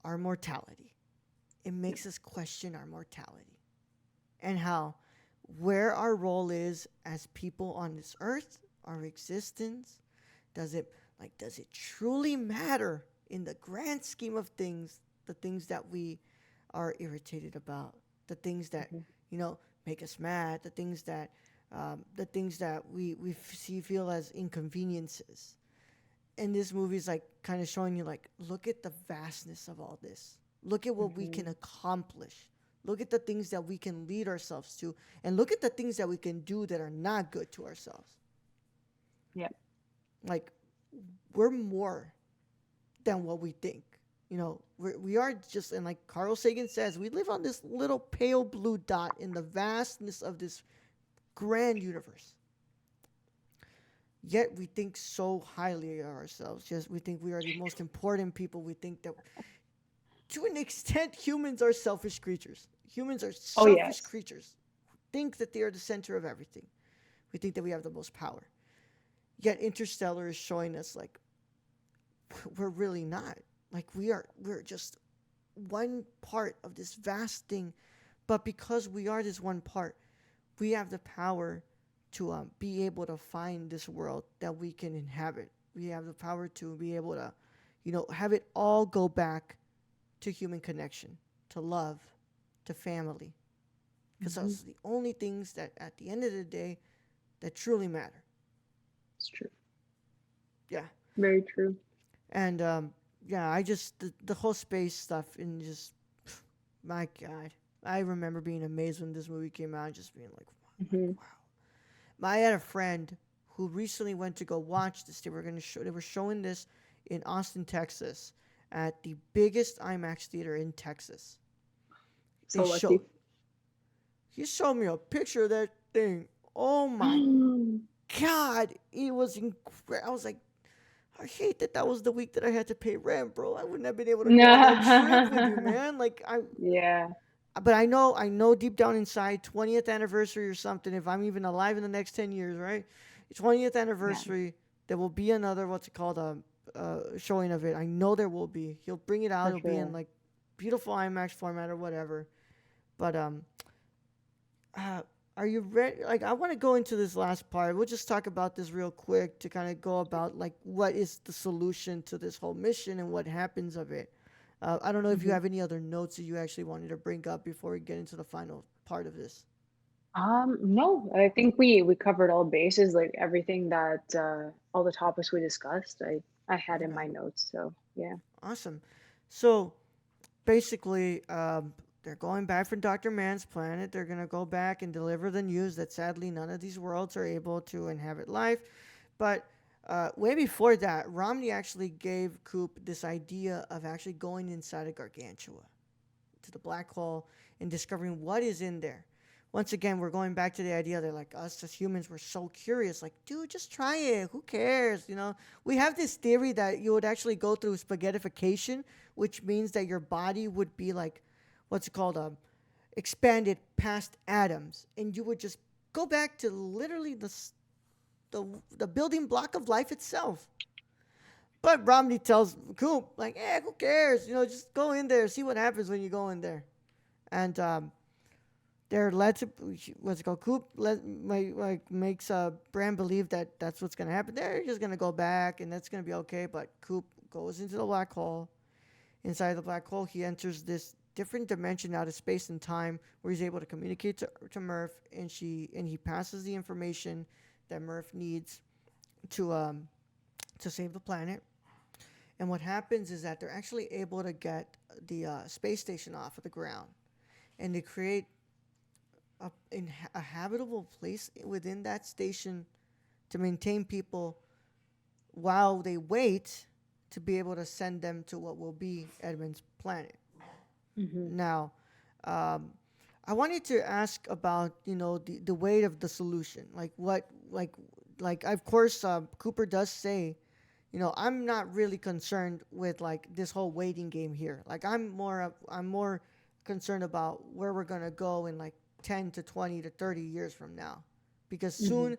our mortality. It Yep. makes us question our mortality and how where our role is as people on this earth, our existence. Does it truly matter in the grand scheme of things, the things that we are irritated about, the things that Mhm. you know make us mad, the things that we feel as inconveniences. And this movie is like kind of showing you like, look at the vastness of all this. Look at what we can Mhm. accomplish. Look at the things that we can lead ourselves to, and look at the things that we can do that are not good to ourselves. Yep. Like, we're more than what we think. We are just, and like Carl Sagan says, we live on this little pale blue dot in the vastness of this grand universe. Yet we think so highly of ourselves. Just we think we are the most important people. We think that to an extent, humans are selfish creatures. Humans are Oh, selfish yes. creatures. Think that they are the center of everything. We think that we have the most power. Yet Interstellar is showing us like we're really not. Like we're just one part of this vast thing, but because we are this one part, we have the power to be able to find this world that we can inhabit. We have the power to be able to, have it all go back to human connection, to love, to family, because Hmm. those are the only things that, at the end of the day, that truly matter. It's true. Yeah, Very true. and yeah, I just the whole space stuff and just my God, I remember being amazed when this movie came out, just being like Hmm. wow. I had a friend who recently went to go watch this. They were showing this in Austin, Texas, at the biggest IMAX theater in Texas. They So showed lucky. he showed me a picture of that thing. Oh my God, it was incredible. I was like, I hate that that was the week that I had to pay rent, bro. I wouldn't have been able to go on that trip with you, man. Like Yeah. but I know deep down inside, 20th anniversary or something. If I'm even alive in the next 10 years, right? 20th Yeah, anniversary, there will be another what's it called showing of it. I know there will be. He'll bring it out. for It'll be in sure. like beautiful IMAX format or whatever. But uh, are you ready? Like, I want to go into this last part. We'll just talk about this real quick to kind of go about like what is the solution to this whole mission and what happens of it. I don't know if you Hmm. have any other notes that you actually wanted to bring up before we get into the final part of this. No, I think we covered all bases, like everything that all the topics we discussed. I had in Okay, my notes, so yeah. awesome. So basically, they're going back from Dr. Man's planet. They're going to go back and deliver the news that sadly none of these worlds are able to inhabit life. But way before that, Romney actually gave Coop this idea of actually going inside a gargantua to the black hole and discovering what is in there. Once again, we're going back to the idea that like us as humans, we're so curious. Like, dude, just try it. Who cares? We have this theory that you would actually go through spaghettification, which means that your body would be like, what's it called, expanded past atoms, and you would just go back to literally the building block of life itself. But Romney tells Coop, like, who cares? Just go in there, see what happens when you go in there. And they're led to what's it called? Coop makes Bran believe that that's what's gonna happen. They're just gonna go back, and that's gonna be okay. But Coop goes into the black hole. Inside the black hole, he enters this different dimension out of space and time, where he's able to communicate to Murph, and he passes the information that Murph needs to um to save the planet. And what happens is that they're actually able to get the space station off of the ground, and they create a habitable place within that station to maintain people while they wait to be able to send them to what will be Edmund's planet. Hmm. Now, um, I wanted to ask about the weight of the solution. Like what like of course Cooper does say, I'm not really concerned with like this whole waiting game here. Like I'm more concerned about where we're gonna go in like 10 to 20 to 30 years from now, because Hmm. soon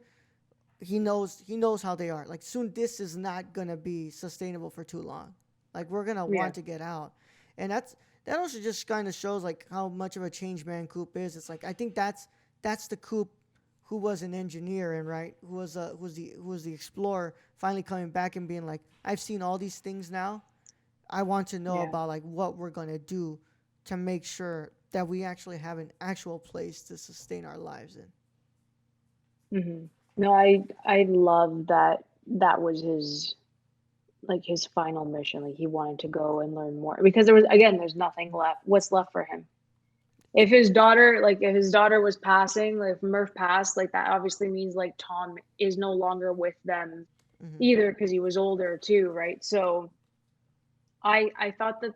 he knows how they are. Like soon this is not gonna be sustainable for too long. Like we're gonna Yeah. want to get out, and that also just kind of shows like how much of a change man Coop is. It's like I think that's the Coop who was an engineer and right who was the explorer finally coming back and being like, I've seen all these things now. I want to know Yeah. about like what we're gonna do to make sure that we actually have an actual place to sustain our lives in. Hmm. No, I love that that was his, like, his final mission. Like, he wanted to go and learn more because there was, again, there's nothing left. What's left for him? If his daughter was passing, like if Murph passed, like that obviously means like Tom is no longer with them Mm-hmm. either because he was older too, right? So I thought that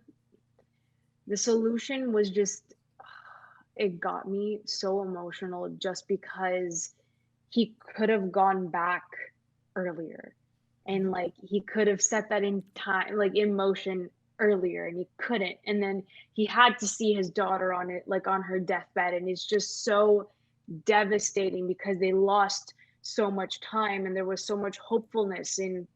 the solution was just, it got me so emotional just because he could have gone back earlier, and Mm-hmm. like he could have set that in time, like in motion earlier and he couldn't, and then he had to see his daughter on it, like on her deathbed, and it's just so devastating because they lost so much time and there was so much hopefulness in,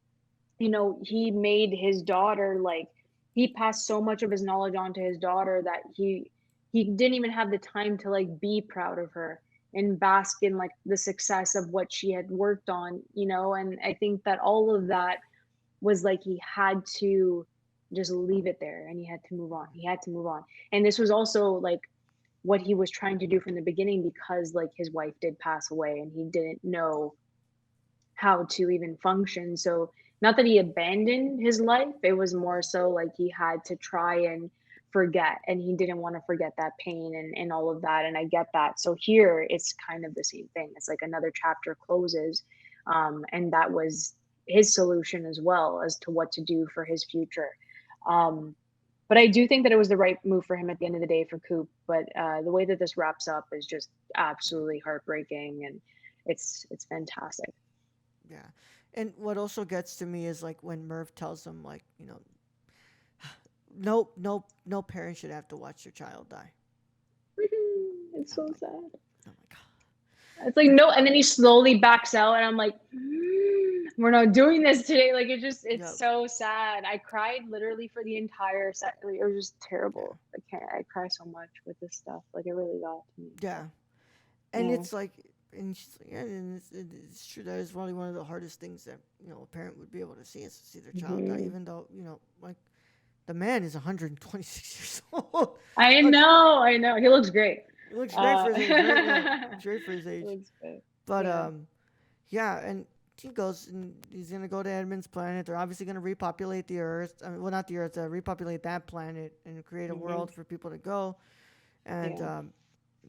he made his daughter, like, he passed so much of his knowledge on to his daughter that he didn't even have the time to like be proud of her and bask in like the success of what she had worked on, and I think that all of that was like he had to just leave it there and he had to move on. He had to move on. And this was also like what he was trying to do from the beginning because like his wife did pass away and he didn't know how to even function. So not that he abandoned his life, it was more so like he had to try and forget and he didn't want to forget that pain and all of that. And I get that. So here it's kind of the same thing. It's like another chapter closes. And that was his solution as well as to what to do for his future. Um, but I do think that it was the right move for him at the end of the day for Coop. But the way that this wraps up is just absolutely heartbreaking, and it's fantastic. Yeah. And what also gets to me is like when Merv tells him like, no parent should have to watch their child die. It's I'm so like, sad. oh my god. It's like But no, and then he slowly backs out, and I'm like, we're not doing this today. Like it's yeah, so sad. I cried literally for the entire set. Like, it was just yeah, terrible. I can't. I cry so much with this stuff. Like it really got to me. But yeah. And yeah, it's like, and she's like, yeah, and it's true that is probably one of the hardest things that a parent would be able to see is to see their child die, hmm even though like the man is 126 years old. I Like know. I know. He looks great. he looks great for his age, right? Yeah, He looks great for his age. looks good. But Yeah. yeah, and he goes and he's gonna go to Edmund's planet. They're obviously gonna repopulate the Earth. I mean, well, not the Earth. Repopulate that planet and create a hmm world for people to go. And Yeah.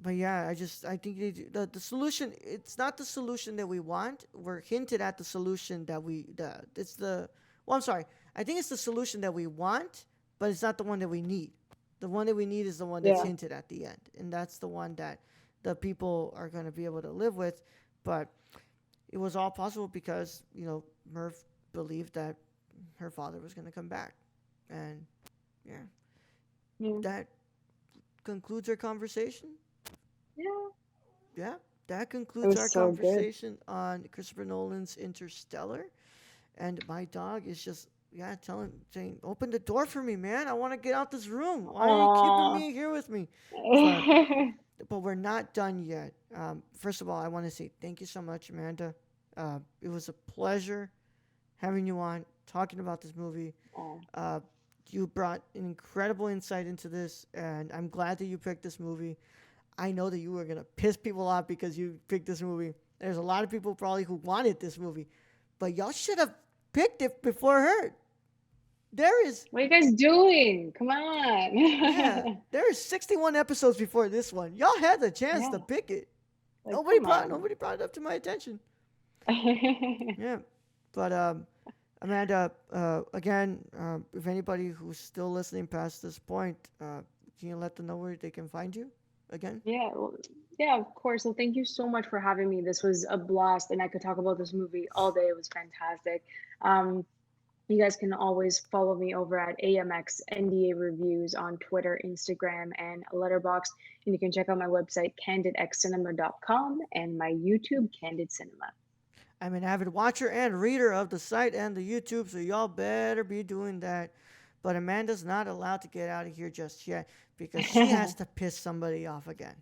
but yeah, I think the solution. It's not the solution that we want. We're hinted at the solution that it's the. Well, I'm sorry. I think it's the solution that we want, but it's not the one that we need. The one that we need is the one that's Yeah. hinted at the end, and that's the one that the people are going to be able to live with. But it was all possible because Merv believed that her father was going to come back, and yeah, Yeah. that concludes our conversation. Yeah. Yeah, that It concludes our was so good. conversation on Christopher Nolan's Interstellar. And my dog is just saying, "Open the door for me, man. I want to get out this room. Why are you keeping Aw. me here with me?" But but we're not done yet. First of all, I want to say thank you so much, Amanda. It was a pleasure having you on talking about this movie. Aw. Uh, you brought an incredible insight into this, and I'm glad that you picked this movie. I know that you were gonna piss people off because you picked this movie. There's a lot of people probably who wanted this movie, but y'all should have picked it before her. There is, What are you guys doing? Come yeah, on. there is 61 episodes before this one. Y'all had the chance to Yeah. pick it. Like, come on. Nobody brought it up to my attention. Yeah, but Amanda, again, if anybody who's still listening past this point, can you let them know where they can find you again? Yeah, well, yeah, of course. Well, thank you so much for having me. This was a blast, and I could talk about this movie all day. It was fantastic. Um, you guys can always follow me over at AMX NDA Reviews on Twitter, Instagram, and Letterboxd. And you can check out my website, candidxcinema.com, and my YouTube, Candid Cinema. I'm an avid watcher and reader of the site and the YouTube, so y'all better be doing that. But Amanda's not allowed to get out of here just yet because she has to piss somebody off again.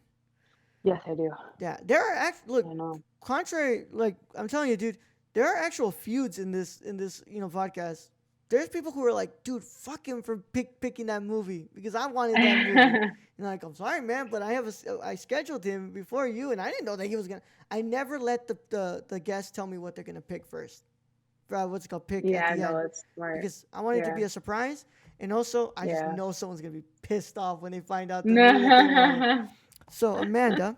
Yes, I do. Yeah, there are look, I know. contrary, like I'm telling you, dude, there are actual feuds in this podcast. There's people who are like, dude, fuck him for picking that movie because I wanted that movie. And like, I'm sorry, man, but I scheduled him before you, and I didn't know that he was gonna. I never let the guests tell me what they're gonna pick first. What's it called? Pick at Yeah, the no, end that's smart. because I want it to Yeah, be a surprise, and also I just yeah. know someone's gonna be pissed off when they find out the movie that they wanted. So Amanda,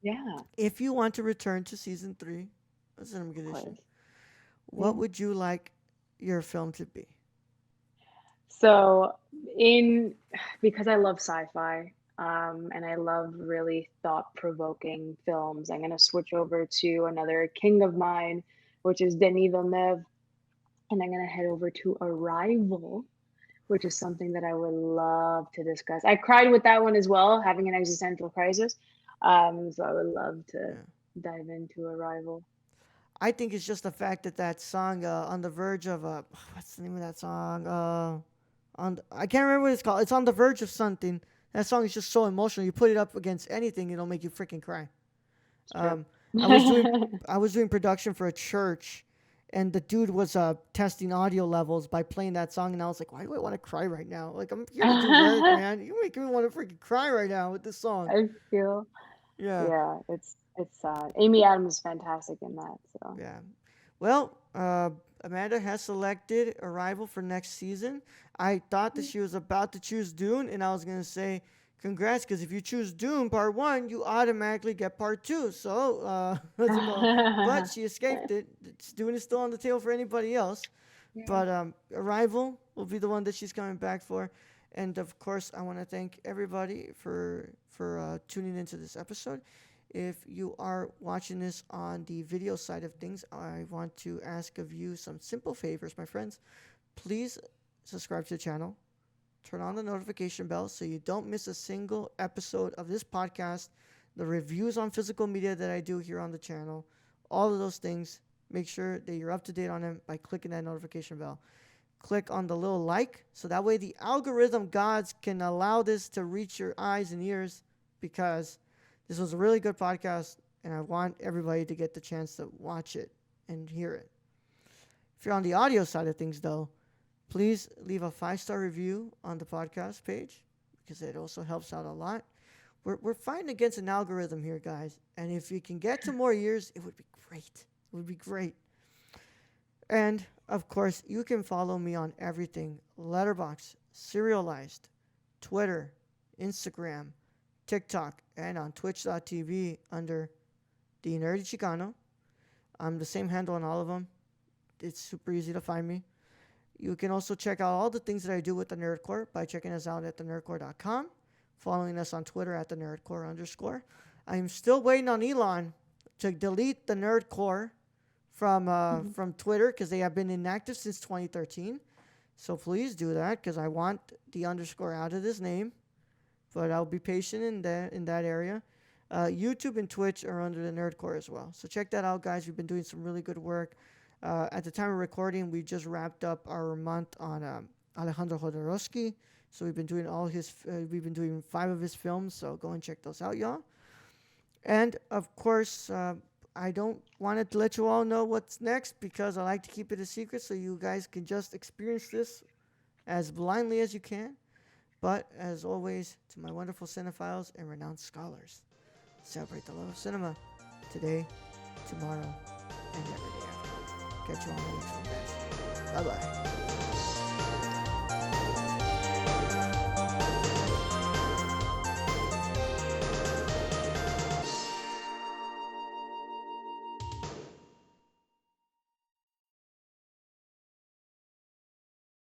Yeah, if you want to return to season three of Cinema of Condition, course. what Yeah. would you like your film to be? So in because I love sci-fi, and I love really thought-provoking films, I'm gonna switch over to another king of mine, which is Denis Villeneuve, and I'm gonna head over to Arrival, which is something that I would love to discuss. I cried with that one as well, having an existential crisis. So I would love to Yeah. dive into Arrival. I think it's just the fact that that song, on the verge of what's the name of that song? I can't remember what it's called. It's on the verge of something. That song is just so emotional. You put it up against anything, it'll make you freaking cry. It's true. Um, I was doing I was doing production for a church, and the dude was testing audio levels by playing that song, and I was like, why do I want to cry right now? Like, I'm here to do work, man. You're making me want to freaking cry right now with this song. I feel, Yeah, yeah, it's sad. Amy Adams is fantastic in that. So yeah. Well, Amanda has selected Arrival for next season. I thought that she was about to choose Dune, and I was gonna say congrats, because if you choose Dune Part One, you automatically get Part Two. So, what's it called? But she escaped it. Dune is still on the table for anybody else. yeah. But Arrival will be the one that she's coming back for. And of course, I want to thank everybody for tuning into this episode. If you are watching this on the video side of things, I want to ask of you some simple favors, my friends. Please subscribe to the channel, turn on the notification bell so you don't miss a single episode of this podcast, the reviews on physical media that I do here on the channel, all of those things. Make sure that you're up to date on them by clicking that notification bell. Click on the little like so that way the algorithm gods can allow this to reach your eyes and ears, because this was a really good podcast and I want everybody to get the chance to watch it and hear it. If you're on the audio side of things, though, please leave a 5-star review on the podcast page, because it also helps out a lot. We're fighting against an algorithm here, guys. And if we can get to more ears, it would be great. It would be great. And of course, you can follow me on everything: Letterboxd, Serialized, Twitter, Instagram, TikTok, and on Twitch.tv under The Nerdy Chicano. I'm the same handle on all of them. It's super easy to find me. You can also check out all the things that I do with the Nerdcore by checking us out at thenerdcore.com, following us on Twitter at thenerdcore_. I'm still waiting on Elon to delete the Nerdcore from Twitter, because they have been inactive since 2013. So please do that, because I want the underscore out of this name. But I'll be patient in that area. YouTube and Twitch are under the Nerdcore as well. So check that out, guys. We've been doing some really good work. At the time of recording, we just wrapped up our month on Alejandro Jodorowsky. So we've been doing we've been doing 5 of his films. So go and check those out, y'all. And of course, I don't want to let you all know what's next, because I like to keep it a secret so you guys can just experience this as blindly as you can. But as always, to my wonderful cinephiles and renowned scholars, celebrate the love of cinema today, tomorrow, and every day after. Catch you on the next one, guys. Bye bye.